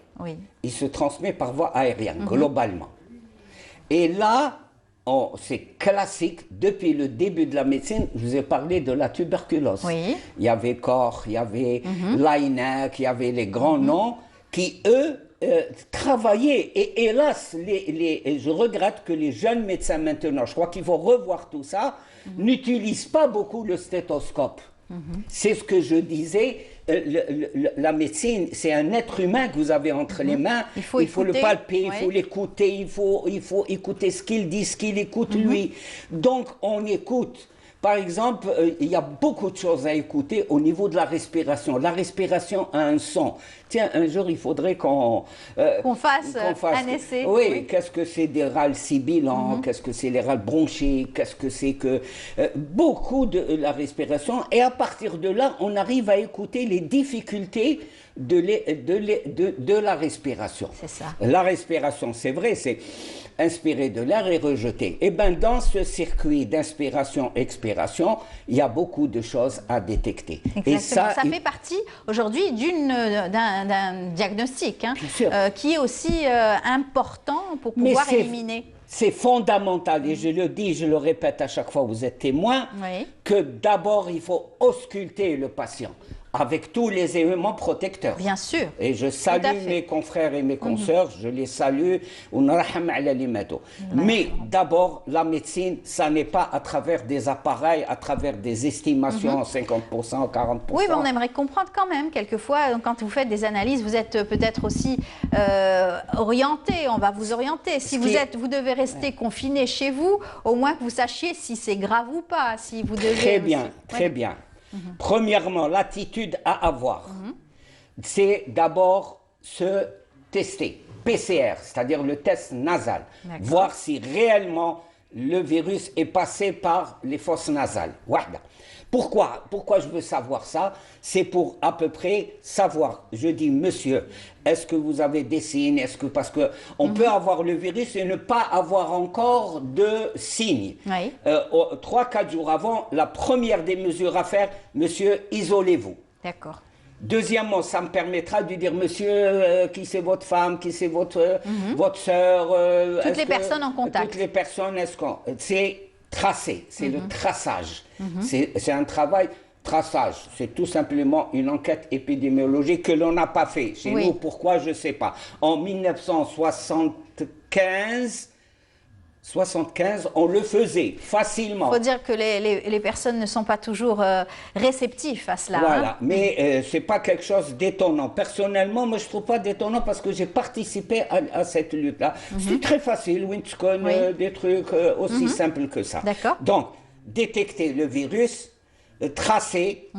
Il se transmet par voie aérienne, globalement. Et là, c'est classique, depuis le début de la médecine, je vous ai parlé de la tuberculose. Il y avait Koch, il y avait Laennec, il y avait les grands noms qui, eux, travaillaient. Et hélas, je regrette que les jeunes médecins maintenant, je crois qu'il faut revoir tout ça, n'utilisent pas beaucoup le stéthoscope. C'est ce que je disais, la médecine, c'est un être humain que vous avez entre les mains. Il faut le palper, il faut l'écouter, il faut écouter ce qu'il dit, ce qu'il écoute lui. Donc on écoute. Par exemple, il y a beaucoup de choses à écouter au niveau de la respiration. La respiration a un son. Tiens, un jour, il faudrait qu'on fasse un essai. Oui, qu'est-ce que c'est des râles sibilants, qu'est-ce que c'est les râles bronchés, qu'est-ce que c'est que... beaucoup de la respiration. Et à partir de là, on arrive à écouter les difficultés de la respiration. C'est ça. La respiration, c'est vrai, c'est inspirer de l'air et rejeter. Et bien, dans ce circuit d'inspiration-expiration, il y a beaucoup de choses à détecter. Exactement. Et ça fait partie aujourd'hui d'un diagnostic qui est aussi important pour pouvoir éliminer. C'est fondamental, et je le dis, je le répète à chaque fois, vous êtes témoin, que d'abord, il faut ausculter le patient avec tous les éléments protecteurs. Bien sûr. Et je salue mes confrères et mes consoeurs, je les salue. Mais d'abord, la médecine, ça n'est pas à travers des appareils, à travers des estimations, 50%, 40%. Oui, mais on aimerait comprendre quand même, quelquefois, quand vous faites des analyses, vous êtes peut-être aussi orienté, on va vous orienter. Si vous devez rester confiné chez vous, au moins que vous sachiez si c'est grave ou pas. Si vous devez très bien, très bien. Premièrement, l'attitude à avoir, c'est d'abord se tester, PCR, c'est-à-dire le test nasal, voir si réellement le virus est passé par les fosses nasales. Wahda. Pourquoi je veux savoir ça? C'est pour à peu près savoir. Je dis, monsieur, est-ce que vous avez des signes? Parce qu'on peut avoir le virus et ne pas avoir encore de signes. Oui. 3-4 jours avant, la première des mesures à faire, monsieur, isolez-vous. D'accord. Deuxièmement, ça me permettra de dire, monsieur, qui c'est votre femme, qui c'est votre sœur. Toutes les personnes en contact. Toutes les personnes, c'est tracé, c'est le traçage. C'est un travail traçage. C'est tout simplement une enquête épidémiologique que l'on n'a pas fait. Chez nous, pourquoi, je ne sais pas. En 1975, on le faisait facilement. Il faut dire que les personnes ne sont pas toujours réceptives à cela. Voilà, mais ce n'est pas quelque chose d'étonnant. Personnellement, moi, je ne trouve pas d'étonnant parce que j'ai participé à cette lutte-là. C'est très facile, Winchcon, des trucs aussi simples que ça. D'accord. Donc, détecter le virus, tracer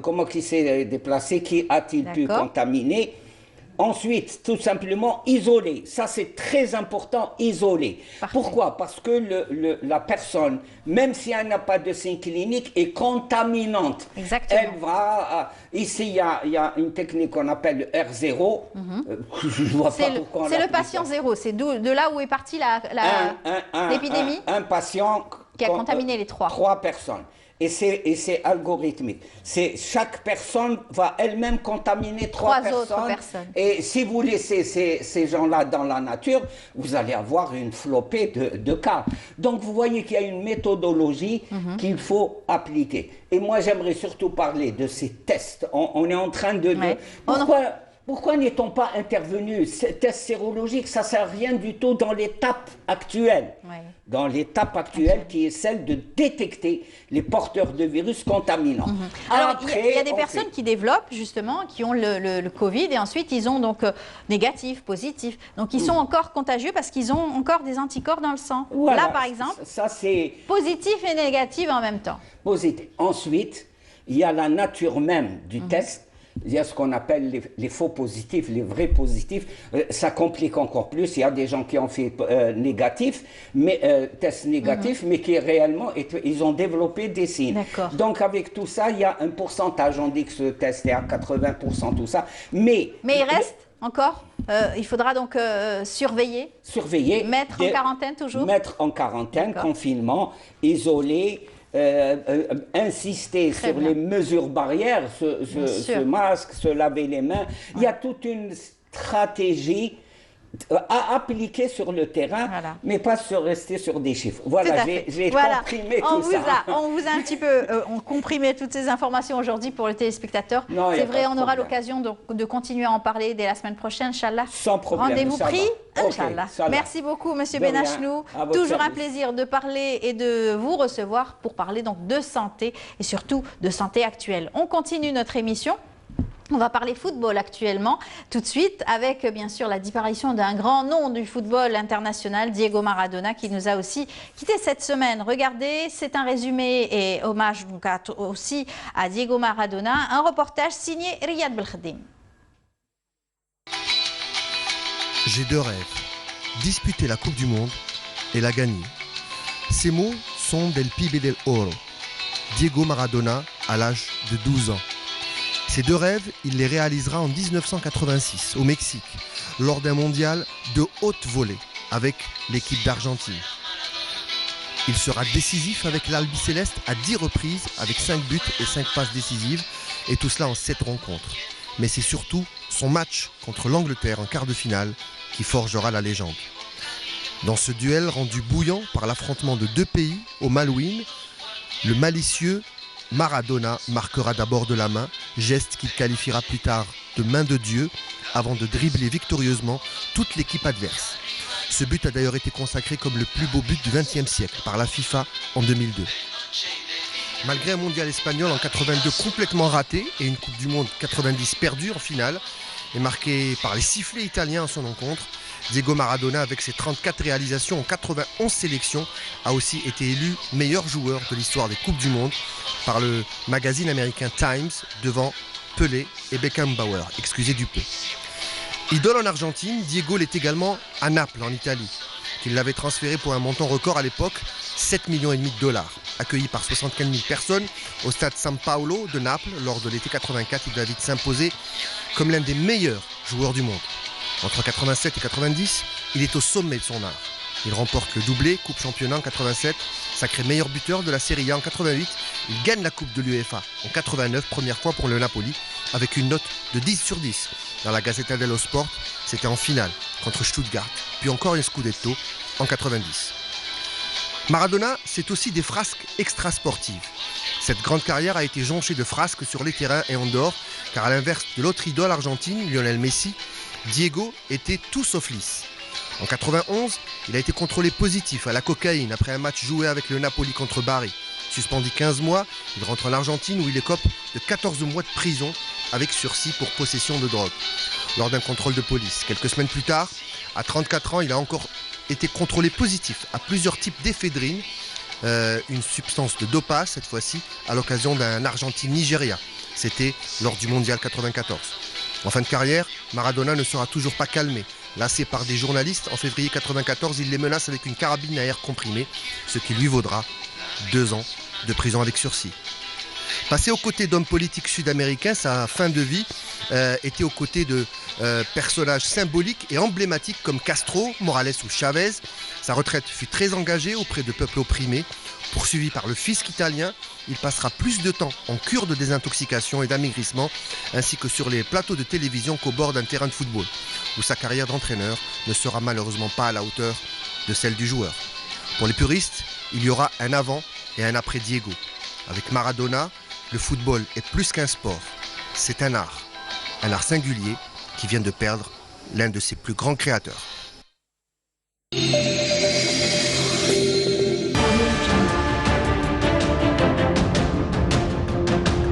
comment il s'est déplacé, qui a-t-il pu contaminer. Ensuite, tout simplement, isoler. Ça, c'est très important, isoler. Parfait. Pourquoi? Parce que la personne, même si elle n'a pas de signe clinique, est contaminante. Exactement. Elle va... ici, il y a une technique qu'on appelle le R0. Je ne vois pas pourquoi on c'est le patient zéro. C'est de là où est partie l'épidémie. Un patient qui a contaminé les 3. 3 personnes. Et c'est algorithmique. Chaque personne va elle-même contaminer 3 autres personnes. Et si vous laissez ces gens-là dans la nature, vous allez avoir une flopée de cas. Donc vous voyez qu'il y a une méthodologie qu'il faut appliquer. Et moi j'aimerais surtout parler de ces tests. On est en train de... Pourquoi n'est-on pas intervenu? Ces tests sérologiques, ça ne sert à rien du tout dans l'étape actuelle. Dans l'étape actuelle qui est celle de détecter les porteurs de virus contaminants. Alors, il y a des personnes qui développent justement, qui ont le Covid et ensuite ils ont donc négatif, positif. Donc ils sont encore contagieux parce qu'ils ont encore des anticorps dans le sang. Voilà. Là, par exemple, ça, c'est positif et négatif en même temps. Positif. Ensuite, il y a la nature même du test. Il y a ce qu'on appelle les faux positifs, les vrais positifs. Ça complique encore plus. Il y a des gens qui ont fait tests négatifs, mais qui réellement, ils ont développé des signes. Donc avec tout ça, il y a un pourcentage. On dit que ce test est à 80%, tout ça. Mais il reste encore, il faudra donc surveiller. Mettre en quarantaine toujours. Mettre en quarantaine, confinement, isoler. Insister sur les mesures barrières, ce masque, se laver les mains. Il y a toute une stratégie à appliquer sur le terrain, mais pas rester sur des chiffres. Voilà, j'ai comprimé tout ça. On vous a un petit peu comprimé toutes ces informations aujourd'hui pour le téléspectateur. C'est vrai, on aura l'occasion de continuer à en parler dès la semaine prochaine, Inch'Allah. Sans problème. Rendez-vous pris, Inch'Allah. Merci beaucoup, Monsieur Benachnou. Toujours un plaisir de parler et de vous recevoir pour parler donc de santé et surtout de santé actuelle. On continue notre émission. On va parler football actuellement, tout de suite, avec bien sûr la disparition d'un grand nom du football international, Diego Maradona, qui nous a aussi quitté cette semaine. Regardez, c'est un résumé et hommage donc aussi à Diego Maradona, un reportage signé Riyad Belkhadim. J'ai 2 rêves, disputer la Coupe du Monde et la gagner. Ces mots sont del pibe del oro, Diego Maradona à l'âge de 12 ans. Ces 2 rêves, il les réalisera en 1986 au Mexique, lors d'un mondial de haute volée avec l'équipe d'Argentine. Il sera décisif avec l'Albiceleste à 10 reprises avec 5 buts et 5 passes décisives, et tout cela en 7 rencontres. Mais c'est surtout son match contre l'Angleterre en quart de finale qui forgera la légende. Dans ce duel rendu bouillant par l'affrontement de 2 pays au Malouine, le malicieux Maradona marquera d'abord de la main, geste qu'il qualifiera plus tard de main de Dieu, avant de dribbler victorieusement toute l'équipe adverse. Ce but a d'ailleurs été consacré comme le plus beau but du XXe siècle par la FIFA en 2002. Malgré un mondial espagnol en 82 complètement raté et une Coupe du Monde 90 perdue en finale, et marqué par les sifflets italiens à son encontre, Diego Maradona, avec ses 34 réalisations en 91 sélections, a aussi été élu meilleur joueur de l'histoire des Coupes du Monde par le magazine américain Times, devant Pelé et Beckenbauer, excusez du peu. Idole en Argentine, Diego l'est également à Naples, en Italie, qu'il l'avait transféré pour un montant record à l'époque, 7,5 millions de dollars. Accueilli par 75 000 personnes au stade San Paolo de Naples lors de l'été 84, il doit vite s'imposer comme l'un des meilleurs joueurs du monde. Entre 87 et 90, il est au sommet de son art. Il remporte le doublé, Coupe Championnat en 87, sacré meilleur buteur de la Serie A en 88. Il gagne la Coupe de l'UEFA en 89, première fois pour le Napoli, avec une note de 10 sur 10. Dans la Gazzetta dello Sport, c'était en finale contre Stuttgart, puis encore une Scudetto en 90. Maradona, c'est aussi des frasques extrasportives. Cette grande carrière a été jonchée de frasques sur les terrains et en dehors, car à l'inverse de l'autre idole argentine, Lionel Messi, Diego était tout sauf lisse. En 91, il a été contrôlé positif à la cocaïne après un match joué avec le Napoli contre Bari. Suspendu 15 mois, il rentre en Argentine où il écope de 14 mois de prison avec sursis pour possession de drogue. Lors d'un contrôle de police, quelques semaines plus tard, à 34 ans, il a encore été contrôlé positif à plusieurs types d'éphédrine, une substance de dopage cette fois-ci, à l'occasion d'un Argentine-Nigeria. C'était lors du Mondial 94. En fin de carrière, Maradona ne sera toujours pas calmé. Lassé par des journalistes, en février 94, il les menace avec une carabine à air comprimé, ce qui lui vaudra 2 ans de prison avec sursis. Passé aux côtés d'hommes politiques sud-américains, sa fin de vie était aux côtés de personnages symboliques et emblématiques comme Castro, Morales ou Chavez. Sa retraite fut très engagée auprès de peuples opprimés. Poursuivi par le fisc italien, il passera plus de temps en cure de désintoxication et d'amaigrissement, ainsi que sur les plateaux de télévision qu'au bord d'un terrain de football, où sa carrière d'entraîneur ne sera malheureusement pas à la hauteur de celle du joueur. Pour les puristes, il y aura un avant et un après Diego. Avec Maradona, le football est plus qu'un sport, c'est un art singulier qui vient de perdre l'un de ses plus grands créateurs.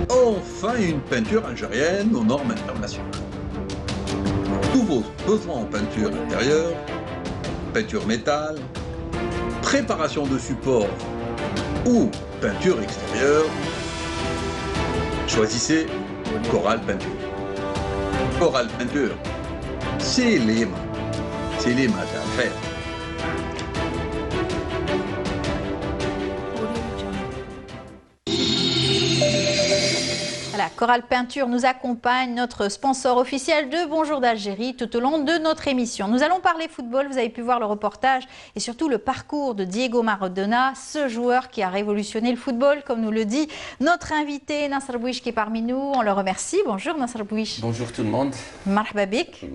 Enfin une peinture algérienne aux normes internationales. Tous vos besoins en peinture intérieure, peinture métal, préparation de support ou peinture extérieure, choisissez Coral Peinture. Coral Peinture, c'est les maths à faire. Voilà, Coral Peinture nous accompagne, notre sponsor officiel de Bonjour d'Algérie tout au long de notre émission. Nous allons parler football, vous avez pu voir le reportage et surtout le parcours de Diego Maradona, ce joueur qui a révolutionné le football, comme nous le dit notre invité Nasser Bouich qui est parmi nous. On le remercie. Bonjour Nasser Bouich. Bonjour tout le monde. Marhaba bik.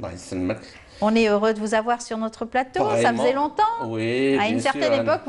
On est heureux de vous avoir sur notre plateau. Pareillement. Ça faisait longtemps. Oui, à une certaine époque,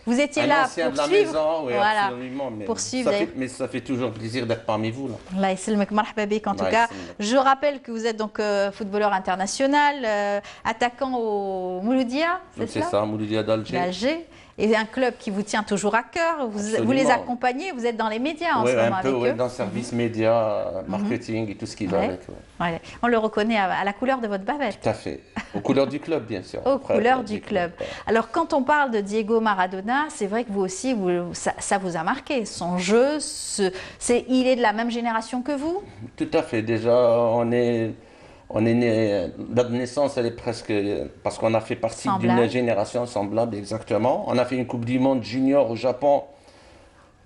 vous étiez là pour suivre. Maison, oui, voilà, absolument. Mais pour suivre. Mais ça fait toujours plaisir d'être parmi vous. Là. Allah yasselmek, marhaba bik. En tout cas, je rappelle que vous êtes donc footballeur international, attaquant au Mouloudia, c'est ça, Mouloudia d'Alger. Et un club qui vous tient toujours à cœur. Vous les accompagnez, vous êtes dans les médias en ce moment avec eux. Oui, dans le service média, marketing et tout ce qui va avec. Ouais. On le reconnaît à la couleur de votre bavette. Tout à fait. Aux couleurs du club, bien sûr. Aux couleurs du club. Alors, quand on parle de Diego Maradona, c'est vrai que vous aussi, ça vous a marqué. Son jeu, il est de la même génération que vous? Tout à fait. Déjà, on est né, notre naissance, elle est presque, parce qu'on a fait partie d'une génération semblable, exactement. On a fait une Coupe du Monde junior au Japon.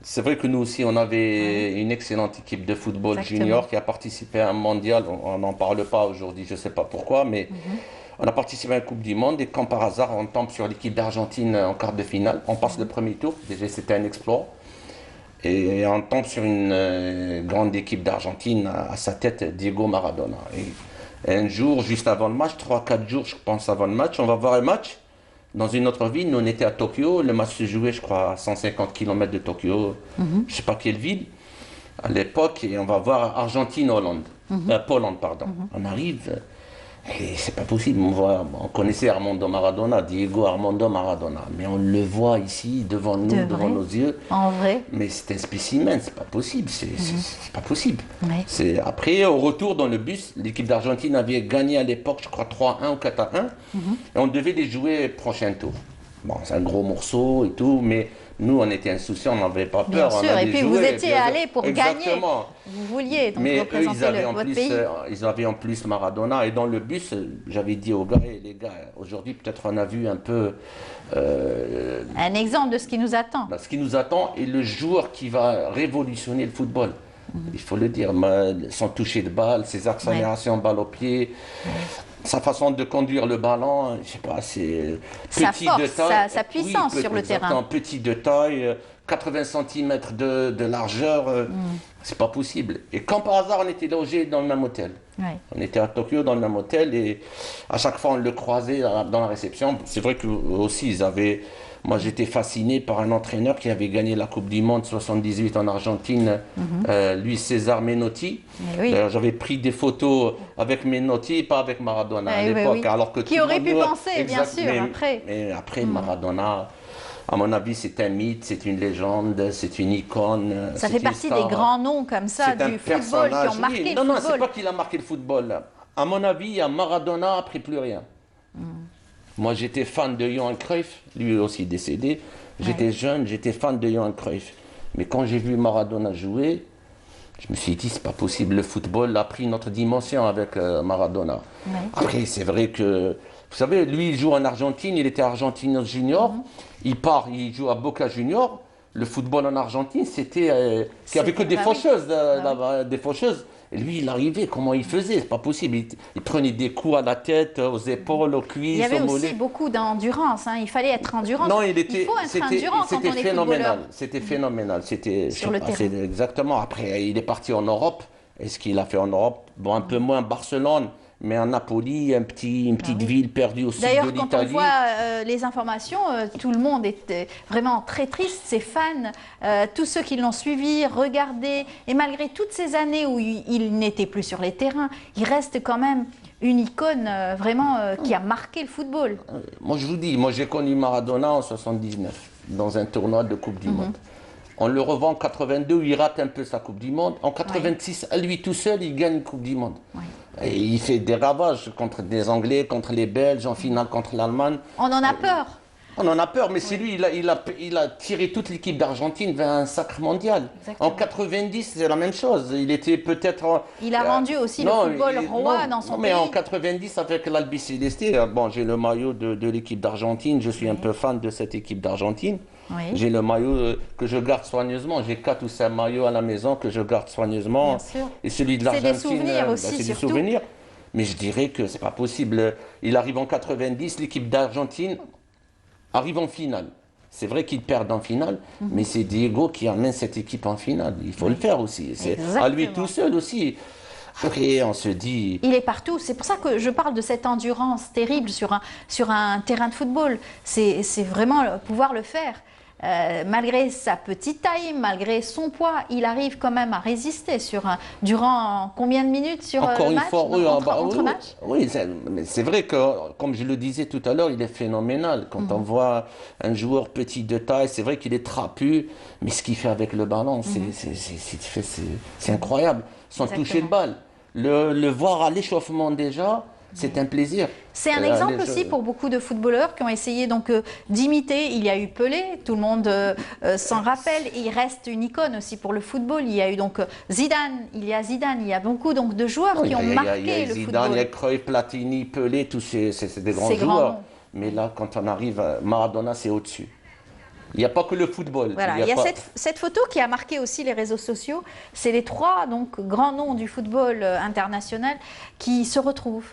C'est vrai que nous aussi, on avait une excellente équipe de football junior qui a participé à un mondial. On n'en parle pas aujourd'hui, je ne sais pas pourquoi, mais on a participé à une Coupe du Monde et comme par hasard, on tombe sur l'équipe d'Argentine en quart de finale. On passe le premier tour, déjà c'était un exploit. Et on tombe sur une grande équipe d'Argentine, à sa tête, Diego Maradona. Et un jour, juste avant le match, 3-4 jours, je pense, avant le match, on va voir un match dans une autre ville. Nous, on était à Tokyo. Le match se jouait, je crois, à 150 km de Tokyo. Je ne sais pas quelle ville à l'époque. Et on va voir Argentine-Hollande. Pologne, pardon. On arrive et c'est pas possible. On connaissait Armando Maradona, Diego Armando Maradona. Mais on le voit ici, devant nous, devant nos yeux. En vrai. Mais c'est un spécimen, c'est pas possible. C'est pas possible. Ouais. Après, au retour dans le bus, l'équipe d'Argentine avait gagné à l'époque, je crois, 3-1 ou 4-1. Et on devait les jouer prochain tour. Bon, c'est un gros morceau et tout, mais nous, on était insouciants, on n'avait pas peur. Bien sûr, et puis vous étiez allé pour gagner. Vous vouliez donc représenter votre pays. Ils avaient en plus Maradona. Et dans le bus, j'avais dit aux gars, les gars, aujourd'hui, peut-être on a vu un peu... un exemple de ce qui nous attend. Ce qui nous attend est le joueur qui va révolutionner le football. Il faut le dire, son toucher de balle, ses accélérations balle au pied, sa façon de conduire le ballon, je sais pas, c'est petit de taille. Sa puissance sur le terrain. Petit de taille, 80 cm de largeur, c'est pas possible. Et quand par hasard on était logés dans le même hôtel. On était à Tokyo dans le même hôtel et à chaque fois on le croisait dans la réception. C'est vrai que aussi ils avaient... Moi, j'étais fasciné par un entraîneur qui avait gagné la Coupe du Monde 78 en Argentine, lui, César Menotti. D'ailleurs, j'avais pris des photos avec Menotti, pas avec Maradona à l'époque. Alors que qui aurait pu penser, bien sûr, après. Mais après, Maradona, à mon avis, c'est un mythe, c'est une légende, c'est une icône. Ça fait partie des grands noms comme ça du football qui ont marqué le football. Non, c'est pas qu'il a marqué le football. À mon avis, à Maradona, après plus rien. Moi, j'étais fan de Johan Cruyff, lui aussi décédé. J'étais jeune, j'étais fan de Johan Cruyff. Mais quand j'ai vu Maradona jouer, je me suis dit, c'est pas possible. Le football a pris notre dimension avec Maradona. Après, c'est vrai que, vous savez, lui, il joue en Argentine, il était Argentinos Junior. Il part, il joue à Boca Junior. Le football en Argentine, c'était... il n'y avait que des faucheuses, des faucheuses. Et lui, il arrivait, comment il faisait? C'est pas possible. Il prenait des coups à la tête, aux épaules, aux cuisses, il y avait aux mollets. aussi beaucoup d'endurance. Il fallait être endurant. Non, il faut être endurant quand on est footballeur. C'était phénoménal. C'était sur le terrain. Exactement. Après, il est parti en Europe. Et ce qu'il a fait en Europe, bon, un peu moins Barcelone, mais à Napoli, une petite ville perdue au sud de l'Italie. D'ailleurs, quand on voit les informations, tout le monde est vraiment très triste. Ses fans, tous ceux qui l'ont suivi, regardé, et malgré toutes ces années où il n'était plus sur les terrains, il reste quand même une icône vraiment qui a marqué le football. Moi, je vous dis, moi j'ai connu Maradona en 79, dans un tournoi de Coupe du Monde. On le revend en 82, il rate un peu sa Coupe du Monde. En 86, à lui tout seul, il gagne une Coupe du Monde. Et il fait des ravages contre des Anglais, contre les Belges, en finale contre l'Allemagne. On en a peur. On en a peur, mais c'est lui, il a tiré toute l'équipe d'Argentine vers un sacre mondial. Exactement. En 90, c'est la même chose. Il était peut-être... Il a rendu aussi le football roi dans son pays. Mais en 90, avec l'Albi Céleste, bon, j'ai le maillot de l'équipe d'Argentine. Je suis un peu fan de cette équipe d'Argentine. J'ai le maillot que je garde soigneusement. J'ai 4 ou 5 maillots à la maison que je garde soigneusement. Et celui de l'Argentine, c'est des souvenirs aussi, c'est des surtout. souvenirs. Mais je dirais que c'est pas possible. Il arrive en 90, l'équipe d'Argentine arrive en finale. C'est vrai qu'ils perdent en finale, mais c'est Diego qui amène cette équipe en finale. Il faut le faire aussi. C'est à lui tout seul aussi. Après, on se dit... Il est partout. C'est pour ça que je parle de cette endurance terrible sur un terrain de football. C'est vraiment pouvoir le faire. Malgré sa petite taille, malgré son poids, il arrive quand même à résister durant combien de minutes sur Encore le match, une fois, oui, c'est vrai que, comme je le disais tout à l'heure, il est phénoménal. Quand on voit un joueur petit de taille, c'est vrai qu'il est trapu, mais ce qu'il fait avec le ballon, c'est incroyable. Son toucher de balle, le voir à l'échauffement déjà, c'est un plaisir. C'est un exemple aussi pour beaucoup de footballeurs qui ont essayé donc d'imiter. Il y a eu Pelé, tout le monde s'en rappelle. Et il reste une icône aussi pour le football. Il y a eu donc Zidane, il y a beaucoup donc de joueurs qui ont marqué le football. Zidane, il y a Cruyff, Platini, Pelé, tous c'est des grands joueurs. Mais là, quand on arrive à Maradona, c'est au-dessus. Il n'y a pas que le football. Voilà, il y a cette photo qui a marqué aussi les réseaux sociaux. C'est les 3 donc, grands noms du football international qui se retrouvent.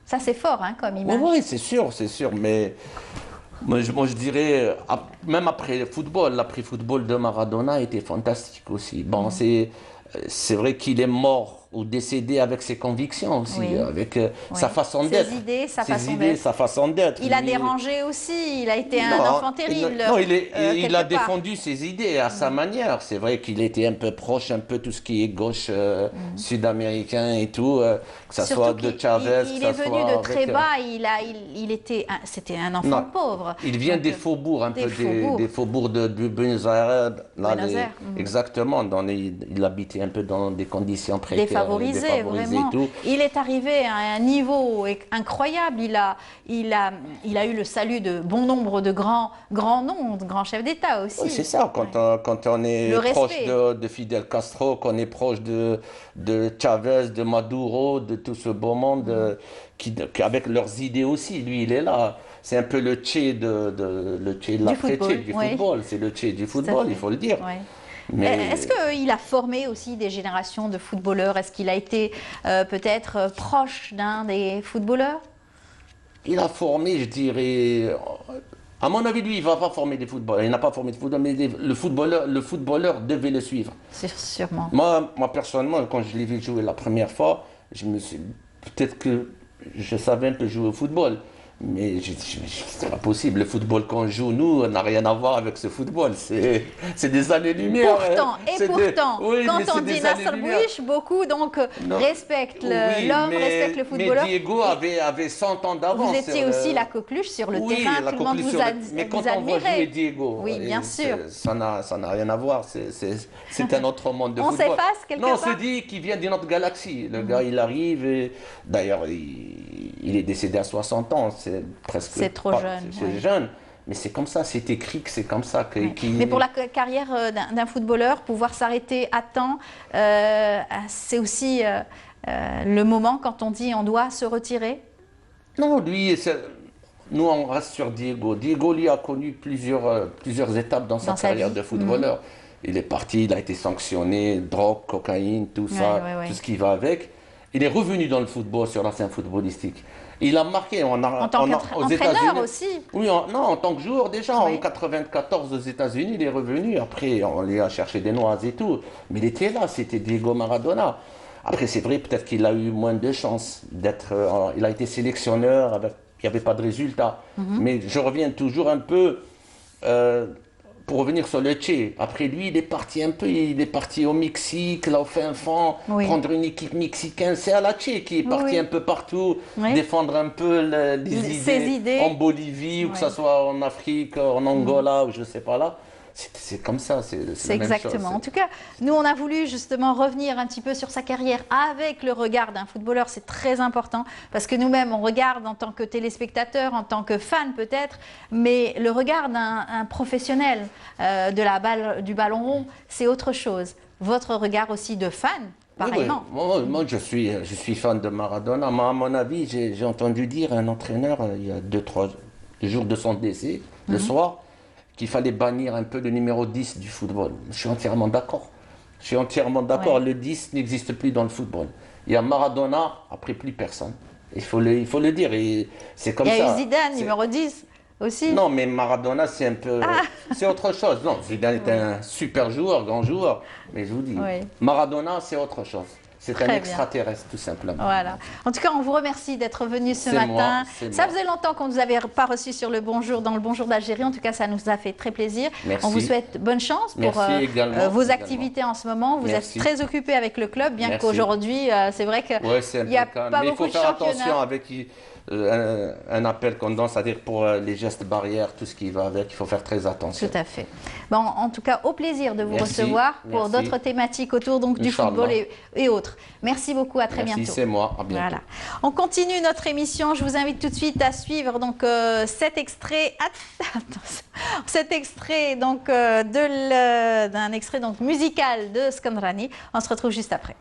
Ça, c'est fort comme image. Oui, c'est sûr. Mais moi, je dirais, même après le football, l'après-football de Maradona était fantastique aussi. Bon, c'est vrai qu'il est mort ou décédé avec ses convictions aussi, avec sa façon d'être. Ses idées, sa façon d'être. Il a dérangé aussi, il a été un enfant terrible. Non, il a défendu ses idées à sa manière. C'est vrai qu'il était un peu proche, un peu tout ce qui est gauche sud-américain et tout, que ça soit de Chavez. Il est venu de très bas, c'était un enfant pauvre. Il vient des faubourgs, un peu des faubourgs de Buenos Aires. Exactement, il habitait un peu dans des conditions précaires, défavorisé, vraiment. Et tout. Il est arrivé à un niveau incroyable. Il a eu le salut de bon nombre de grands noms, de grands chefs d'État aussi. Oui, c'est ça, quand on est proche de Fidel Castro, qu'on est proche de Chavez, de Maduro, de tout ce beau monde qui avec leurs idées aussi. Lui, il est là. C'est un peu le Che de l'après-Che du football. C'est le Che du football, il faut le dire. Ouais. Mais est-ce qu'il a formé aussi des générations de footballeurs? Est-ce qu'il a été peut-être proche d'un des footballeurs? Il a formé, je dirais... À mon avis, lui, il ne va pas former des footballeurs. Il n'a pas formé de footballeurs, mais le footballeur devait le suivre. Sûrement. Moi, personnellement, quand je l'ai vu jouer la première fois, je me suis... Peut-être que je savais un peu jouer au football. Mais c'est pas possible. Le football qu'on joue, nous, n'a rien à voir avec ce football. C'est des années-lumière. Pourtant, quand on dit Nasser Bouich, beaucoup donc respectent l'homme, respectent le footballeur. Mais Diego avait 100 ans d'avance. Vous étiez aussi la coqueluche sur le terrain, tout le monde vous admirait. Mais quand on voit jouer Diego, oui, bien sûr. Ça n'a rien à voir. C'est un autre monde de football. On s'efface quelque part. Non, on se dit qu'il vient d'une autre galaxie. Le gars, il arrive. D'ailleurs, il est décédé à 60 ans. C'est presque. C'est trop jeune. C'est jeune. Mais c'est comme ça, c'est écrit que c'est comme ça. Mais pour la carrière d'un footballeur, pouvoir s'arrêter à temps, c'est aussi le moment quand on dit on doit se retirer? Non, lui, nous on reste sur Diego. Diego, lui, a connu plusieurs étapes dans sa carrière de footballeur. Il est parti, il a été sanctionné, drogue, cocaïne, tout ça, tout ce qui va avec. Il est revenu dans le football, sur la scène footballistique. Il a marqué en tant qu'entraîneur aussi. Oui, en tant que joueur déjà. En 1994 aux États-Unis, il est revenu. Après, on lui a cherché des noises et tout. Mais il était là, c'était Diego Maradona. Après, c'est vrai, peut-être qu'il a eu moins de chance d'être... il a été sélectionneur, il n'y avait pas de résultat. Mais je reviens toujours un peu... pour revenir sur le Che, après lui, il est parti au Mexique, là au fin fond, prendre une équipe mexicaine. C'est à la Che qui est parti un peu partout, défendre un peu les idées en Bolivie, ou que ce soit en Afrique, en Angola, ou je ne sais pas là. C'est comme ça, c'est exactement. En tout cas, nous, on a voulu justement revenir un petit peu sur sa carrière avec le regard d'un footballeur. C'est très important parce que nous-mêmes, on regarde en tant que téléspectateur, en tant que fan peut-être, mais le regard d'un professionnel du ballon rond, c'est autre chose. Votre regard aussi de fan, pareillement. Oui. Moi, je suis fan de Maradona. Moi, à mon avis, j'ai entendu dire à un entraîneur, il y a 2-3 jours de son décès, le soir, qu'il fallait bannir un peu le numéro 10 du football. Je suis entièrement d'accord. Le 10 n'existe plus dans le football. Il y a Maradona, après plus personne. Il faut le dire. C'est comme ça. Il y a eu Zidane, numéro 10 aussi. Non, mais Maradona, c'est un peu... C'est autre chose. Non, Zidane est un super joueur, grand joueur. Mais je vous dis, Maradona, c'est autre chose. C'est un extraterrestre, tout simplement. Voilà. En tout cas, on vous remercie d'être venu ce matin. Ça faisait longtemps qu'on ne vous avait pas reçu sur le Bonjour, dans le Bonjour d'Algérie. En tout cas, ça nous a fait très plaisir. Merci. On vous souhaite bonne chance pour vos activités en ce moment. Vous êtes très occupé avec le club, bien qu'aujourd'hui, c'est vrai qu'il n'y a pas beaucoup de championnats. Mais il faut faire attention avec un appel qu'on donne, c'est-à-dire pour les gestes barrières, tout ce qui va avec, il faut faire très attention. Tout à fait. Bon, en tout cas, au plaisir de vous recevoir pour d'autres thématiques autour donc, du football et autres. Merci beaucoup, à très bientôt. Merci, c'est moi, à bientôt. Voilà. On continue notre émission. Je vous invite tout de suite à suivre donc, cet extrait donc, d'un extrait donc, musical de Skandrani. On se retrouve juste après.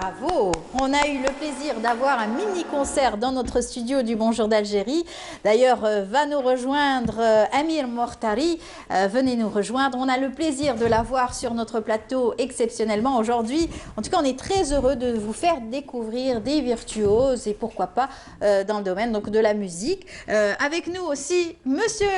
Bravo. On a eu le plaisir d'avoir un mini-concert dans notre studio du Bonjour d'Algérie. D'ailleurs, va nous rejoindre Amir Mortari. Venez nous rejoindre. On a le plaisir de l'avoir sur notre plateau exceptionnellement aujourd'hui. En tout cas, on est très heureux de vous faire découvrir des virtuoses et pourquoi pas dans le domaine donc, de la musique. Avec nous aussi, Monsieur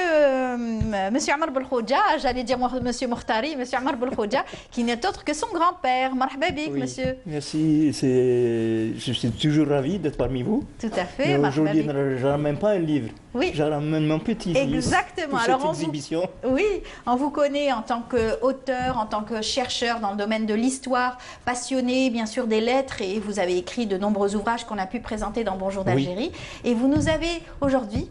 Amar Belkhodja, j'allais dire Monsieur Mortari, Monsieur Amar Belkhodja, qui n'est autre que son grand-père. Marhaba bik, monsieur. Merci, je suis toujours ravi d'être parmi vous. Tout à fait. Aujourd'hui, je ne ramène pas un livre, oui. Je ramène mon petit-fils. Exactement. Pour cette exhibition. Oui, on vous connaît en tant qu'auteur, en tant que chercheur dans le domaine de l'histoire, passionné bien sûr des lettres et vous avez écrit de nombreux ouvrages qu'on a pu présenter dans Bonjour d'Algérie. Oui. Et vous nous avez aujourd'hui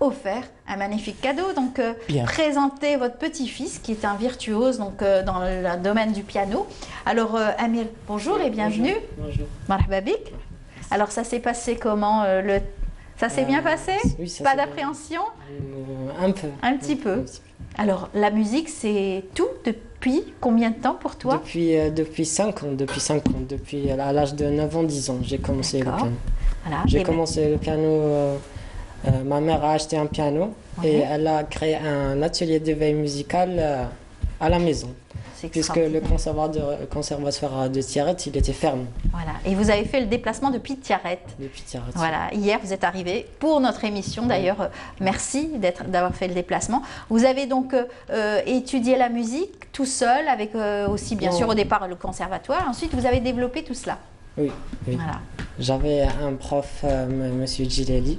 offert un magnifique cadeau, donc présenter votre petit-fils qui est un virtuose donc, dans le domaine du piano. Alors Amir, bonjour et bienvenue. Bonjour. Marhaba bik. Alors ça s'est passé comment Ça s'est bien passé? Oui, ça pas d'appréhension? Un peu. Un petit peu. Alors la musique c'est tout depuis combien de temps pour toi? Depuis 5 ans, depuis à l'âge de 9 ans, 10 ans, j'ai commencé le piano. Voilà. J'ai commencé le piano. Ma mère a acheté un piano et elle a créé un atelier d'éveil musical à la maison. Puisque le conservatoire de Tiaret, il était fermé. Voilà. Et vous avez fait le déplacement depuis Tiaret. Depuis Tiaret. Voilà. Hier, vous êtes arrivé pour notre émission. D'ailleurs, merci d'avoir fait le déplacement. Vous avez donc étudié la musique tout seul, avec aussi, bien sûr, au départ, le conservatoire. Ensuite, vous avez développé tout cela. Oui. Voilà. J'avais un prof, Monsieur Gileli,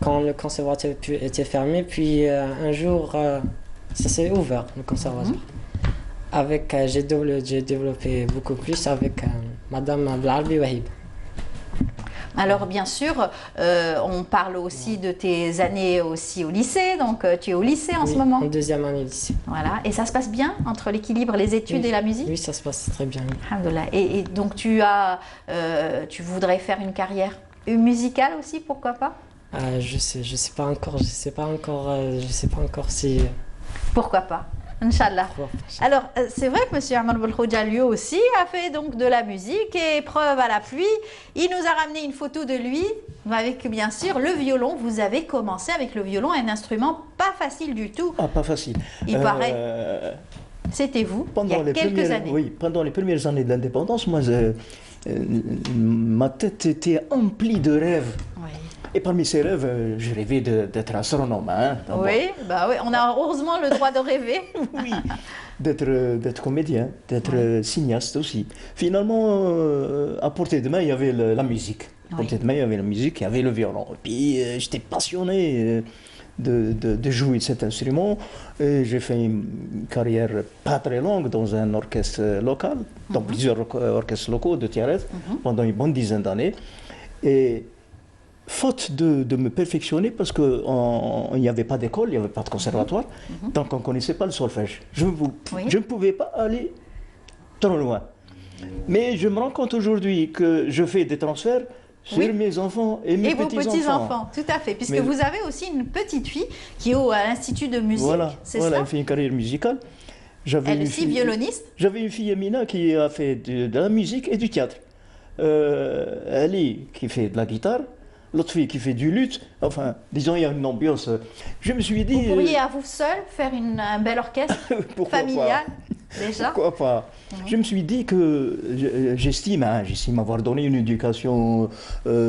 quand le conservatoire était fermé. Puis un jour, ça s'est ouvert, le conservatoire. J'ai développé beaucoup plus avec Madame Abdelarbi Wahib. Alors bien sûr, on parle aussi de tes années aussi au lycée, donc tu es au lycée en ce moment. En deuxième année lycée. Voilà, et ça se passe bien entre l'équilibre, les études et la musique? Oui, ça se passe très bien. Alhamdoulilah. Et donc tu voudrais faire une carrière musicale aussi, pourquoi pas? Je sais pas encore si. Pourquoi pas? Inch'Allah. Alors, c'est vrai que M. Amar Belkhodja, lui aussi, a fait donc de la musique et preuve à l'appui, il nous a ramené une photo de lui avec, bien sûr, le violon. Vous avez commencé avec le violon, un instrument pas facile du tout. Ah, pas facile. Il paraît. C'était vous, il y a quelques années. Oui, pendant les premières années de l'indépendance, moi, ma tête était emplie de rêves. Oui. Et parmi ces rêves, je rêvais d'être astronome. Hein, oui, bah oui, on a heureusement le droit de rêver. Oui, d'être comédien, d'être cinéaste aussi. Finalement, à portée de main, il y avait la musique. À portée de main, il y avait la musique, il y avait le violon. Et puis, j'étais passionné de jouer cet instrument. J'ai fait une carrière pas très longue dans un orchestre local, dans plusieurs orchestres locaux de Tiaret, pendant une bonne dizaine d'années. Et faute de me perfectionner, parce qu'il n'y avait pas d'école, il n'y avait pas de conservatoire, donc on ne connaissait pas le solfège. Je ne pouvais pas aller trop loin. Mais je me rends compte aujourd'hui que je fais des transferts sur mes enfants et mes petits-enfants. Et vos petits-enfants, tout à fait, puisque vous avez aussi une petite fille qui est à l'Institut de musique, c'est ça? Elle fait une carrière musicale. Elle aussi violoniste? J'avais une fille, Amina, qui a fait de la musique et du théâtre. Ali, qui fait de la guitare. L'autre fille qui fait du luth, enfin, disons, il y a une ambiance. Je me suis dit... Vous pourriez à vous seul faire un bel orchestre familial, déjà? Pourquoi pas? Je me suis dit que j'estime avoir donné une éducation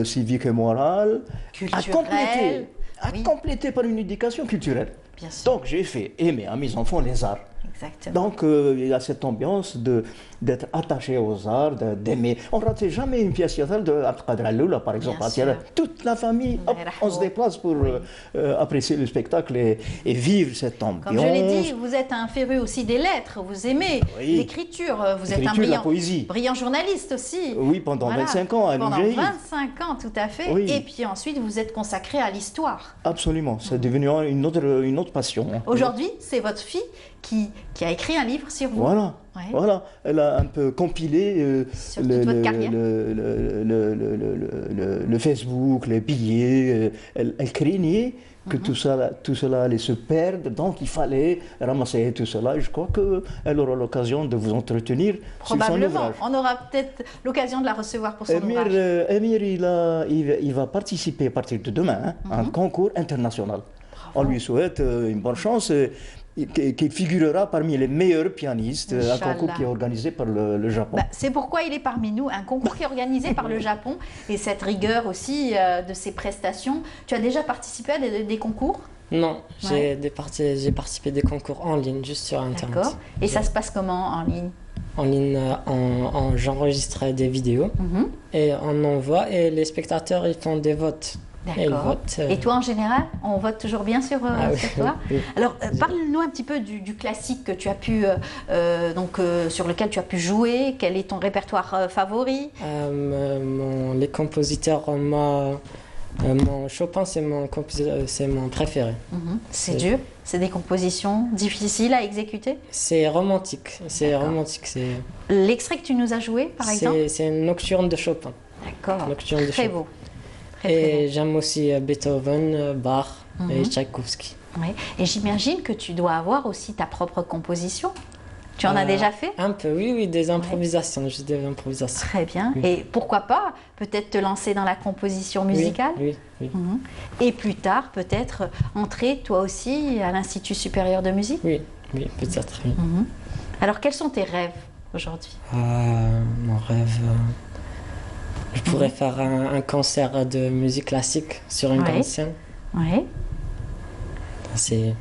civique et morale, à compléter par une éducation culturelle. Bien sûr. Donc j'ai fait aimer à mes enfants les arts. Exactement. Donc il y a cette ambiance d'être attaché aux arts, d'aimer. On ne ratait jamais une pièce théâtrale de Abdelkader Alloula, par exemple. Toute la famille, on se déplace pour apprécier le spectacle et vivre cette ambiance. Comme je l'ai dit, vous êtes un féru aussi des lettres, vous aimez l'écriture, vous êtes un brillant journaliste aussi. Oui, pendant 25 ans à l'UGI. Pendant 25 ans, tout à fait. Oui. Et puis ensuite, vous êtes consacré à l'histoire. Absolument, c'est devenu une autre passion. Aujourd'hui, c'est votre fille qui a écrit un livre sur vous. Voilà. Ouais. Voilà, elle a un peu compilé Sur toute votre carrière. le Facebook, les billets. Elle craignait que tout cela allait se perdre, donc il fallait ramasser tout cela. Et je crois qu'elle aura l'occasion de vous entretenir sur son Probablement. ouvrage. On aura peut-être l'occasion de la recevoir pour son Émir, ouvrage. Émir, il va participer à partir de demain à un concours international. On lui souhaite une bonne chance. Qui figurera parmi les meilleurs pianistes, un concours qui est organisé par le Japon. Bah, c'est pourquoi il est parmi nous, un concours qui est organisé par le Japon, et cette rigueur aussi de ses prestations. Tu as déjà participé à des concours? Non, Ouais. j'ai participé à des concours en ligne, juste sur Internet. D'accord. Et ça se passe comment en ligne? En ligne, j'enregistrais des vidéos et on envoie et les spectateurs ils font des votes. Et ils D'accord. votent, Et toi en général, on vote toujours bien sur toi? oui. Alors parle-nous un petit peu du classique que tu as pu, sur lequel tu as pu jouer. Quel est ton répertoire favori? Les compositeurs, mon Chopin c'est mon préféré. C'est dur? C'est des compositions difficiles à exécuter? C'est romantique. L'extrait que tu nous as joué, par exemple? C'est une nocturne de Chopin. D'accord. Nocturne de Très Chopin. beau. Et j'aime aussi Beethoven, Bach et Mhm. Tchaïkovski. Oui. Et j'imagine que tu dois avoir aussi ta propre composition. Tu en as déjà fait? Un peu, oui, des improvisations, juste des improvisations. Très bien. Oui. Et pourquoi pas peut-être te lancer dans la composition musicale? Oui. Mhm. Et plus tard, peut-être entrer toi aussi à l'Institut supérieur de musique? Oui, peut-être. Oui. Mhm. Alors, quels sont tes rêves aujourd'hui? Mon rêve, je pourrais faire un concert de musique classique sur une grande scène. Oui. C'est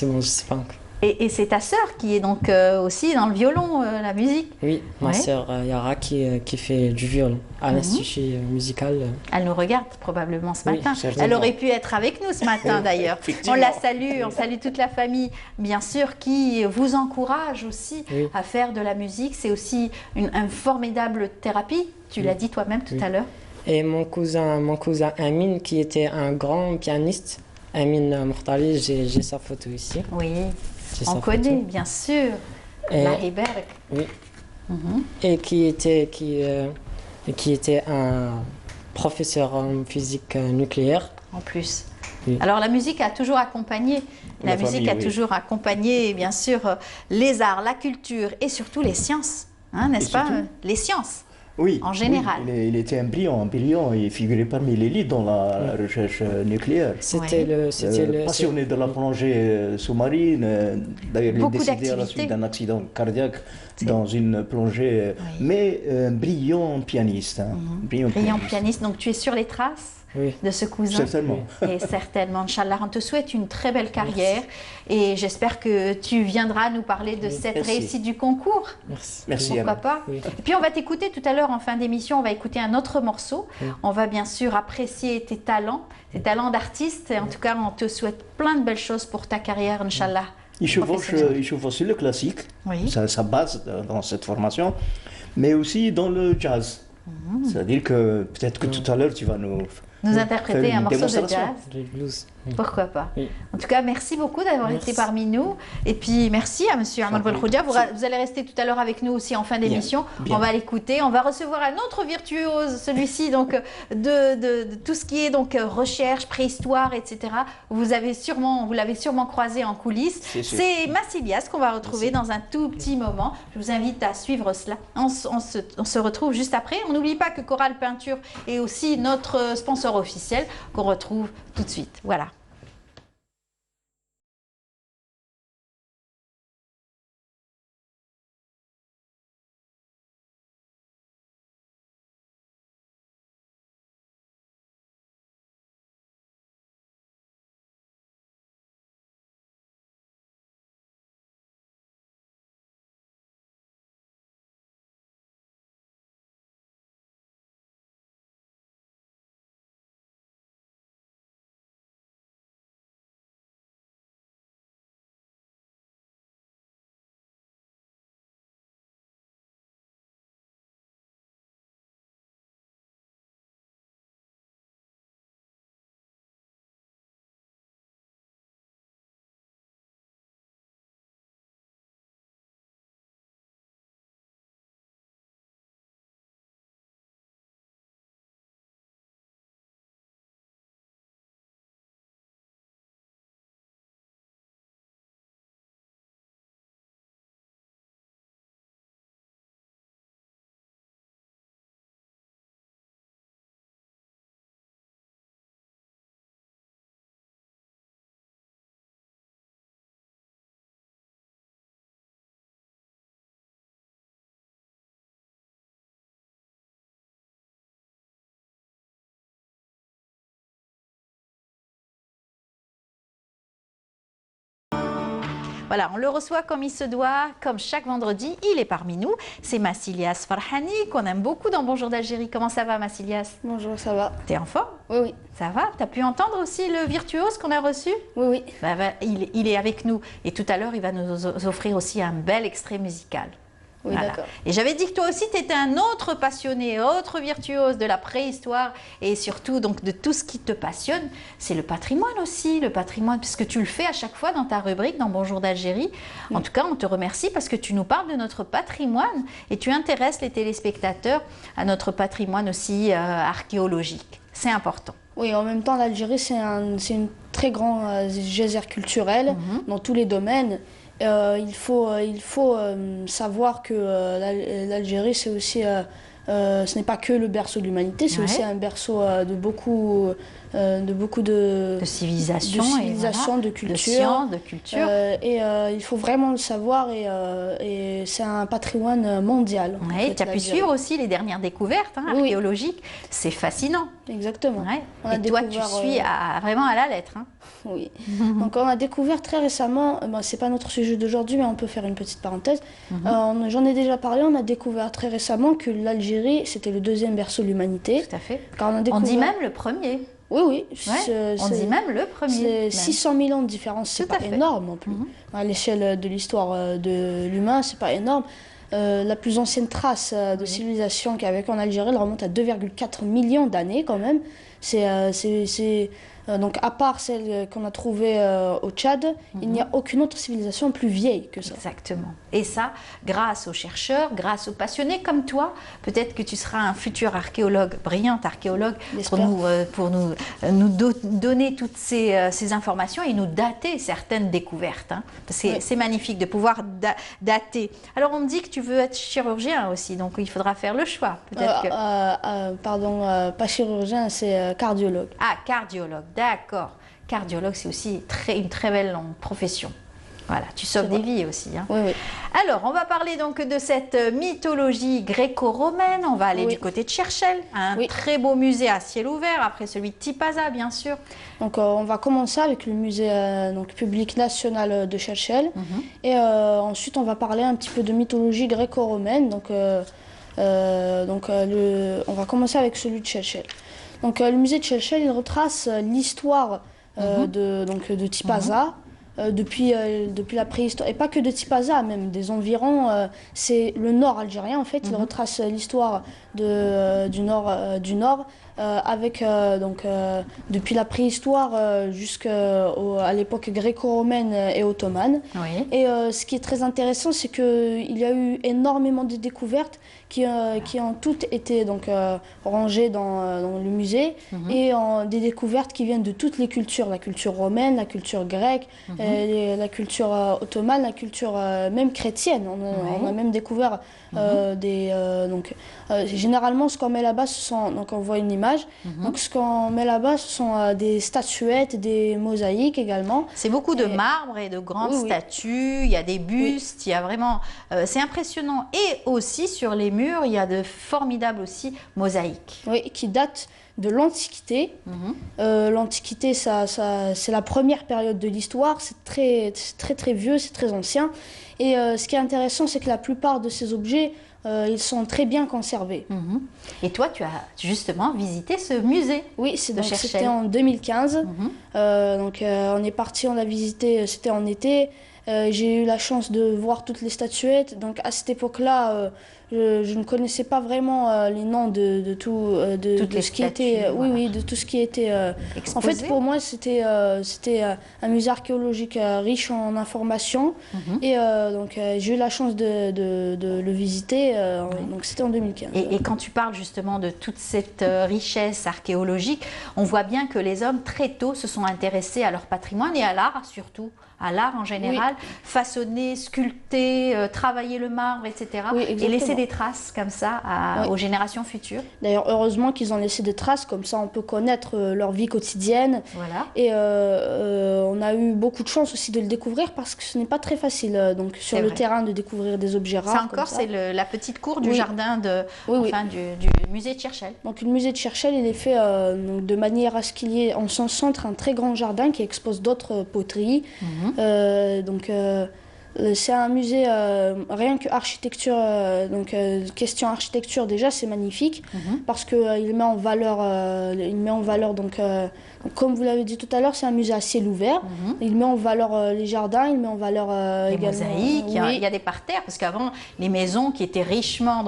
bon, je sais pas encore. Et c'est ta sœur qui est donc aussi dans le violon, la musique? Oui, ma Ouais. sœur Yara qui fait du violon à l'Institut musical. Elle nous regarde probablement ce Oui, matin. certainement. Elle aurait pu être avec nous ce matin d'ailleurs. On la salue, on salue toute la famille, bien sûr, qui vous encourage aussi Oui. à faire de la musique. C'est aussi une formidable thérapie. Tu l'as dit toi-même tout à l'heure. Et mon cousin Amin, qui était un grand pianiste, Amin Mourtali, j'ai sa photo ici. Oui, J'ai on sa connaît, photo. bien sûr. Et- Larry Berg. Oui. Mhm. Et qui était un professeur en physique nucléaire. En plus. Oui. Alors la musique a toujours accompagné, La musique famille, a oui. toujours accompagné, bien sûr, les arts, la culture et surtout les sciences, hein, n'est-ce Et pas? surtout- Les sciences. Oui, En général. oui, il était un brillant, il figurait parmi l'élite dans la recherche nucléaire. C'était passionné de la plongée sous-marine. D'ailleurs, il est Beaucoup décédé à la d'activités. suite d'un accident cardiaque dans une plongée. Mais un brillant pianiste. Brillant Brillant pianiste, donc tu es sur les traces de ce cousin. Certainement. Et certainement, Inch'Allah, on te souhaite une très belle carrière et j'espère que tu viendras nous parler de cette Merci. réussite du concours. Merci, Pourquoi Anna. pas? Et puis on va t'écouter tout à l'heure en fin d'émission, on va écouter un autre morceau. On va bien sûr apprécier tes talents d'artiste. Et en tout cas, on te souhaite plein de belles choses pour ta carrière, Inch'Allah. Il chevauche aussi le classique, Oui. sa base dans cette formation, mais aussi dans le jazz. C'est-à-dire que peut-être que tout à l'heure tu vas nous interpréter faire un une morceau de démonstration. jazz. Le blues. Pourquoi pas? Oui. En tout cas, merci beaucoup d'avoir été parmi nous. Et puis, merci à Monsieur Ahmad Belkhoudia. Vous allez rester tout à l'heure avec nous aussi en fin d'émission. Bien. On va l'écouter. On va recevoir un autre virtuose, celui-ci, donc, de tout ce qui est donc recherche, préhistoire, etc. Vous l'avez sûrement croisé en coulisses. C'est sûr. C'est Massilias qu'on va retrouver dans un tout petit moment. Je vous invite à suivre cela. On se retrouve juste après. On n'oublie pas que Coral Peinture est aussi notre sponsor officiel qu'on retrouve tout de suite. Voilà. Voilà, on le reçoit comme il se doit, comme chaque vendredi, il est parmi nous. C'est Massilias Farhani, qu'on aime beaucoup dans Bonjour d'Algérie. Comment ça va, Massilias? Bonjour, ça va. T'es en forme? Oui, oui. Ça va? T'as pu entendre aussi le virtuose qu'on a reçu? Oui, oui. Il est avec nous. Et tout à l'heure, il va nous offrir aussi un bel extrait musical. Oui, voilà. d'accord. Et j'avais dit que toi aussi, tu étais un autre passionné, autre virtuose de la préhistoire et surtout donc de tout ce qui te passionne. C'est le patrimoine aussi, le patrimoine, puisque tu le fais à chaque fois dans ta rubrique, dans Bonjour d'Algérie. En tout cas, on te remercie parce que tu nous parles de notre patrimoine et tu intéresses les téléspectateurs à notre patrimoine aussi archéologique. C'est important. Oui, en même temps, l'Algérie, c'est une très grande geyser culturelle dans tous les domaines. Il faut savoir que l'Algérie, c'est aussi, ce n'est pas que le berceau de l'humanité, c'est aussi un berceau de beaucoup de civilisations, de culture, de sciences, de culture. Il faut vraiment le savoir et c'est un patrimoine mondial. Oui, tu as pu suivre aussi les dernières découvertes archéologiques. C'est fascinant. Exactement. Ouais. Et toi, tu suis vraiment à la lettre. Hein. Oui. Donc on a découvert très récemment, c'est pas notre sujet d'aujourd'hui, mais on peut faire une petite parenthèse. J'en ai déjà parlé, on a découvert très récemment que l'Algérie, c'était le deuxième berceau de l'humanité. Tout à fait. On dit même le premier. Oui, oui. Ouais, on dit même le premier. C'est 600 000 ans de différence, c'est pas énorme non plus. À l'échelle de l'histoire de l'humain, c'est pas énorme. La plus ancienne trace de civilisation qu'il y avait en Algérie, elle remonte à 2,4 millions d'années quand même. Donc à part celle qu'on a trouvée au Tchad, il n'y a aucune autre civilisation plus vieille que ça. Exactement. Et ça, grâce aux chercheurs, grâce aux passionnés comme toi, peut-être que tu seras un futur archéologue, brillant archéologue, pour nous donner toutes ces informations et nous dater certaines découvertes. Hein, parce que c'est magnifique de pouvoir dater. Alors on me dit que tu veux être chirurgien aussi, donc il faudra faire le choix. Pardon, pas chirurgien, c'est cardiologue. Ah, cardiologue. D'accord. Cardiologue, c'est aussi une très belle profession. Voilà, tu sauves des vies aussi. Hein. Oui, oui. Alors, on va parler donc de cette mythologie gréco-romaine. On va aller du côté de Cherchell, un très beau musée à ciel ouvert, après celui de Tipaza, bien sûr. Donc, on va commencer avec le musée public national de Cherchell. Et ensuite, on va parler un petit peu de mythologie gréco-romaine. Donc, on va commencer avec celui de Cherchell. Donc, le musée de Cherchell, il retrace l'histoire de Tipaza depuis la préhistoire, et pas que de Tipaza, même des environs. C'est le nord algérien, en fait. Il retrace l'histoire du nord avec depuis la préhistoire jusqu'à l'époque gréco-romaine et ottomane. Oui. Et ce qui est très intéressant, c'est qu'il y a eu énormément de découvertes qui ont toutes été rangées dans le musée et des découvertes qui viennent de toutes les cultures, la culture romaine, la culture grecque, la culture ottomane, la culture même chrétienne. On a même découvert généralement ce qu'on met là-bas, on voit une image, donc ce qu'on met là-bas, ce sont des statuettes, des mosaïques également. C'est beaucoup de marbre et de grandes statues, il y a des bustes, il y a vraiment, c'est impressionnant. Et aussi sur les murs, il y a de formidables aussi mosaïques. Oui, qui datent de l'Antiquité. L'Antiquité, c'est la première période de l'histoire, c'est très vieux, c'est très ancien. Et ce qui est intéressant, c'est que la plupart de ces objets, ils sont très bien conservés. Et toi, tu as justement visité ce musée? Oui, c'était en 2015. On est parti, on l'a visité, c'était en été. J'ai eu la chance de voir toutes les statuettes. Donc à cette époque-là, je ne connaissais pas vraiment les noms de tout ce qui était. De tout ce qui était. En fait, pour moi, c'était un musée archéologique riche en informations. Et j'ai eu la chance de le visiter. Donc c'était en 2015. Et quand tu parles justement de toute cette richesse archéologique, on voit bien que les hommes très tôt se sont intéressés à leur patrimoine et à l'art surtout. À l'art en général, façonner, sculpter, travailler le marbre, etc. Et laisser des traces comme ça aux générations futures. D'ailleurs, heureusement qu'ils ont laissé des traces, comme ça on peut connaître leur vie quotidienne. Voilà. Et on a eu beaucoup de chance aussi de le découvrir parce que ce n'est pas très facile sur le terrain de découvrir des objets rares. Ça encore, c'est la petite cour du jardin du musée de Cherchell. Donc le musée de Cherchell, il est fait de manière à ce qu'il y ait en son centre un très grand jardin qui expose d'autres poteries. C'est un musée, rien que architecture, question architecture déjà c'est magnifique parce qu'il met en valeur, comme vous l'avez dit tout à l'heure, c'est un musée à ciel ouvert. Il met en valeur les jardins, il met en valeur les également mosaïques. Oui. Il y a des parterres parce qu'avant les maisons qui étaient richement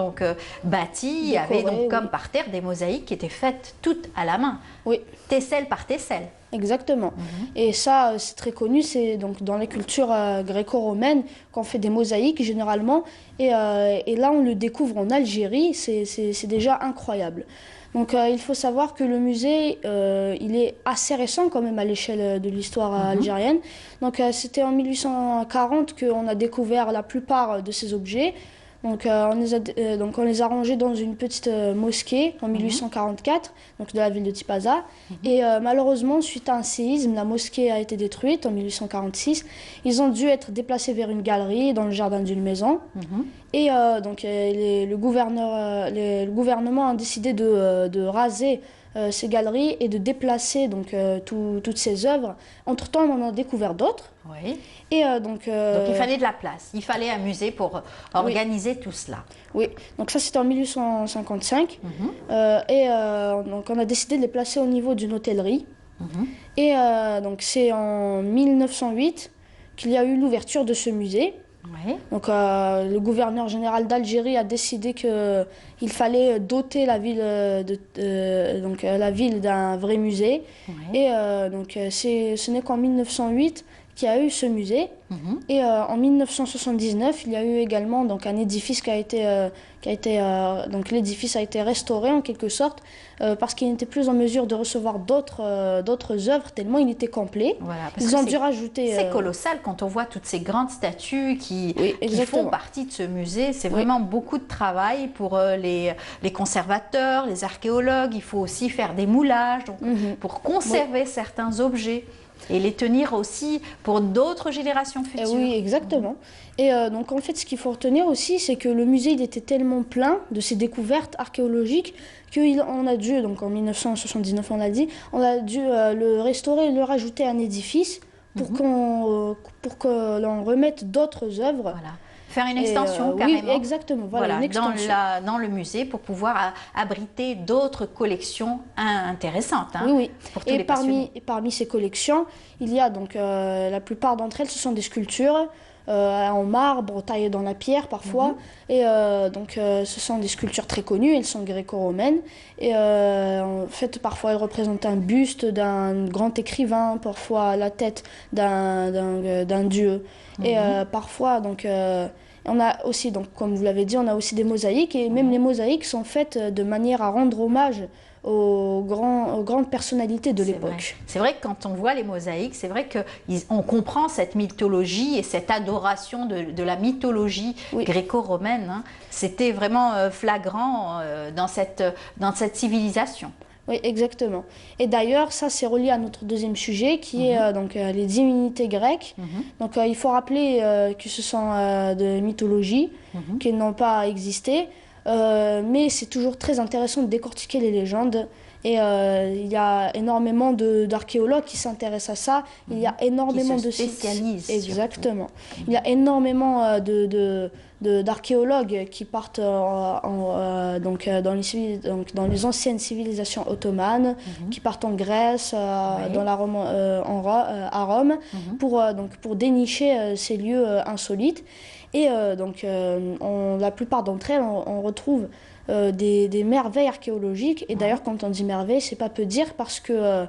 bâties avaient donc comme parterre des mosaïques qui étaient faites toutes à la main. Oui. Tesselle par tesselle. Exactement. Et ça, c'est très connu, c'est donc dans les cultures gréco-romaines qu'on fait des mosaïques généralement. Et là, on le découvre en Algérie, c'est déjà incroyable. Donc il faut savoir que le musée, il est assez récent quand même à l'échelle de l'histoire algérienne. Donc c'était en 1840 qu'on a découvert la plupart de ces objets. Donc on les a rangés dans une petite mosquée en 1844, donc de la ville de Tipaza. Et malheureusement, suite à un séisme, la mosquée a été détruite en 1846. Ils ont dû être déplacés vers une galerie dans le jardin d'une maison. Et le gouvernement a décidé de raser ces galeries et de déplacer toutes ces œuvres. Entre-temps, on en a découvert d'autres. Oui. Et donc il fallait de la place, il fallait un musée pour organiser tout cela. Oui, donc ça c'était en 1855. Donc on a décidé de les placer au niveau d'une hôtellerie. Et donc c'est en 1908 qu'il y a eu l'ouverture de ce musée. Oui. Donc le gouverneur général d'Algérie a décidé qu'il fallait doter la ville d'un vrai musée. Oui. Et ce n'est qu'en 1908 qu'il y a eu ce musée. Et en 1979, il y a eu également donc un édifice l'édifice a été restauré en quelque sorte parce qu'il n'était plus en mesure de recevoir d'autres œuvres tellement il était complet. Voilà, ils ont dû rajouter. C'est colossal quand on voit toutes ces grandes statues qui font partie de ce musée. C'est vraiment beaucoup de travail pour les conservateurs, les archéologues. Il faut aussi faire des moulages pour conserver certains objets. Et les tenir aussi pour d'autres générations futures. Oui, exactement. Et donc en fait, ce qu'il faut retenir aussi, c'est que le musée il était tellement plein de ces découvertes archéologiques qu'on a dû, donc en 1979 on l'a dit, on a dû le restaurer et le rajouter à un édifice pour que l'on remette d'autres œuvres. Voilà. Faire une extension carrément. Oui, exactement. Voilà, une extension. Dans le musée pour pouvoir abriter d'autres collections intéressantes. Oui. Pour tous les passionnés. Parmi ces collections, il y a donc la plupart d'entre elles, ce sont des sculptures en marbre, taillées dans la pierre parfois. Et ce sont des sculptures très connues, elles sont gréco-romaines. Et en fait, parfois elles représentent un buste d'un grand écrivain, parfois la tête d'un dieu. Et parfois, on a aussi, donc, comme vous l'avez dit, on a aussi des mosaïques. Et même les mosaïques sont faites de manière à rendre hommage aux grandes personnalités de l'époque. C'est vrai que quand on voit les mosaïques, c'est vrai qu'on comprend cette mythologie et cette adoration de la mythologie gréco-romaine. C'était vraiment flagrant dans cette civilisation. Oui, exactement. Et d'ailleurs, ça c'est relié à notre deuxième sujet qui est les divinités grecques. Donc il faut rappeler que ce sont de mythologie, qui n'ont pas existé. Mais c'est toujours très intéressant de décortiquer les légendes. Et il y a énormément d'archéologues qui s'intéressent à ça. Il y a énormément de spécialistes. Exactement. Il y a énormément d'archéologues qui partent dans les anciennes civilisations ottomanes, qui partent en Grèce, à Rome, pour dénicher ces lieux insolites. Et la plupart d'entre elles, on retrouve des merveilles archéologiques. Et d'ailleurs, quand on dit merveille, c'est pas peu dire parce que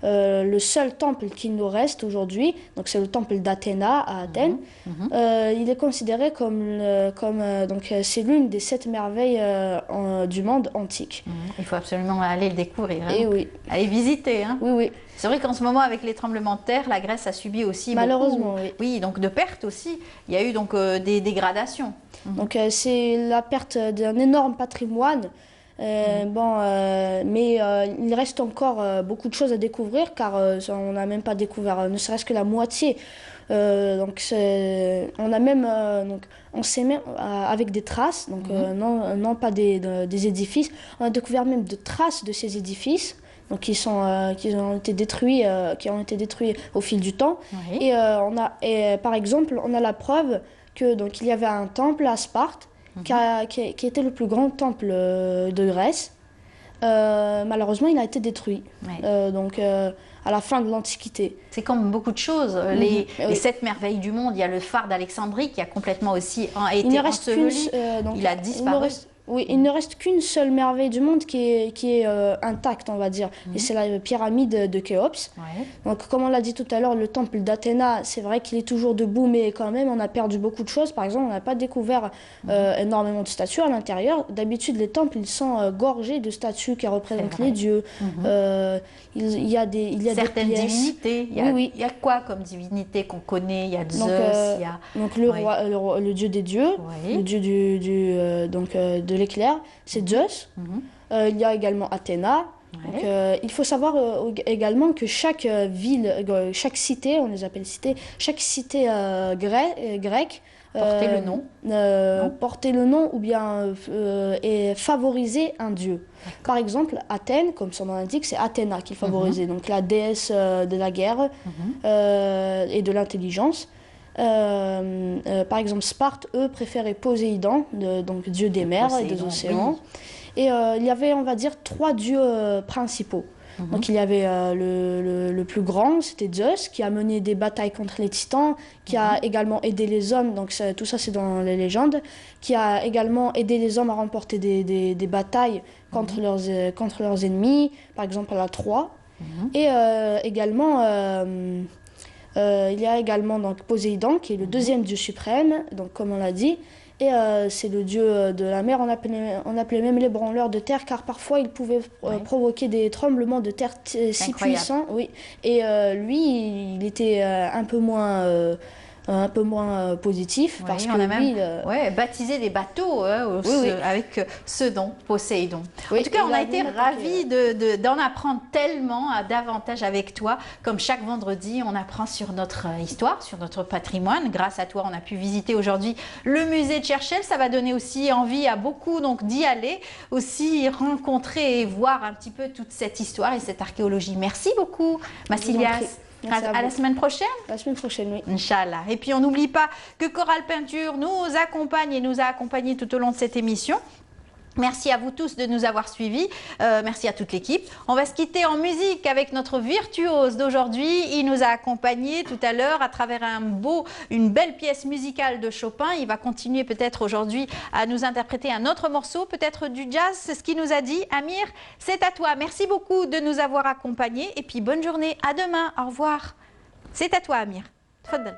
le seul temple qui nous reste aujourd'hui, donc c'est le temple d'Athéna à Athènes, il est considéré c'est l'une des 7 merveilles du monde antique. Il faut absolument aller le découvrir, Et oui. aller visiter. Oui. C'est vrai qu'en ce moment, avec les tremblements de terre, la Grèce a subi aussi malheureusement, oui, donc de pertes aussi. Il y a eu donc des dégradations. Donc c'est la perte d'un énorme patrimoine. Mais il reste encore beaucoup de choses à découvrir car on n'a même pas découvert ne serait-ce que la moitié. On sait même avec des traces, non pas des édifices, on a découvert même des traces de ces édifices donc qui ont été détruits au fil du temps. Oui. Et par exemple, on a la preuve que donc il y avait un temple à Sparte qui était le plus grand temple de Grèce. Malheureusement, il a été détruit. Donc à la fin de l'Antiquité. C'est comme beaucoup de choses. Les 7 merveilles du monde, il y a le phare d'Alexandrie qui a complètement aussi été enseveli. Il a disparu. Oui, il ne reste qu'une seule merveille du monde qui est intacte, on va dire. Et c'est la pyramide de Khéops. Donc, comme on l'a dit tout à l'heure, le temple d'Athéna, c'est vrai qu'il est toujours debout, mais quand même, on a perdu beaucoup de choses. Par exemple, on n'a pas découvert énormément de statues à l'intérieur. D'habitude, les temples, ils sont gorgés de statues qui représentent les dieux. Il y a certaines des divinités. Il y a quoi comme divinité qu'on connaît? Il y a Zeus, il y a... Donc, le roi, le dieu des dieux, le dieu de l'éclair, c'est Zeus. Il y a également Athéna. Donc, il faut savoir également que chaque ville, chaque cité, on les appelle cités, chaque cité grecque porter le nom ou bien et favoriser un dieu. Par exemple, Athènes, comme son nom l'indique, c'est Athéna qui favorisait, donc la déesse de la guerre et de l'intelligence. Par exemple, Sparte, eux, préféraient Poséidon, donc dieu des mers et des océans. Et il y avait, on va dire, 3 dieux principaux. Donc il y avait le plus grand, c'était Zeus, qui a mené des batailles contre les titans, qui a également aidé les hommes, donc tout ça c'est dans les légendes, qui a également aidé les hommes à remporter des batailles contre leurs ennemis, par exemple à la Troie. Et également... il y a également donc, Poséidon, qui est le deuxième dieu suprême, donc, comme on l'a dit. Et c'est le dieu de la mer. On appelait même les branleurs de terre, car parfois il pouvait provoquer des tremblements de terre si puissants. Oui. Et lui, il était un peu moins positif, parce on que a même baptisé des bateaux avec ce don, Poséidon. En tout cas, on a été ravis d'en apprendre tellement davantage avec toi. Comme chaque vendredi, on apprend sur notre histoire, sur notre patrimoine. Grâce à toi, on a pu visiter aujourd'hui le musée de Cherchell. Ça va donner aussi envie à beaucoup d'y aller, aussi rencontrer et voir un petit peu toute cette histoire et cette archéologie. Merci beaucoup, Massilias. À la semaine prochaine? La semaine prochaine, oui. Inch'Allah. Et puis on n'oublie pas que Coral Peinture nous accompagne et nous a accompagnés tout au long de cette émission. Merci à vous tous de nous avoir suivis. Merci à toute l'équipe. On va se quitter en musique avec notre virtuose d'aujourd'hui. Il nous a accompagnés tout à l'heure à travers une belle pièce musicale de Chopin. Il va continuer peut-être aujourd'hui à nous interpréter un autre morceau, peut-être du jazz. C'est ce qu'il nous a dit. Amir, c'est à toi. Merci beaucoup de nous avoir accompagnés. Et puis bonne journée. À demain. Au revoir. C'est à toi, Amir. Tfaddal.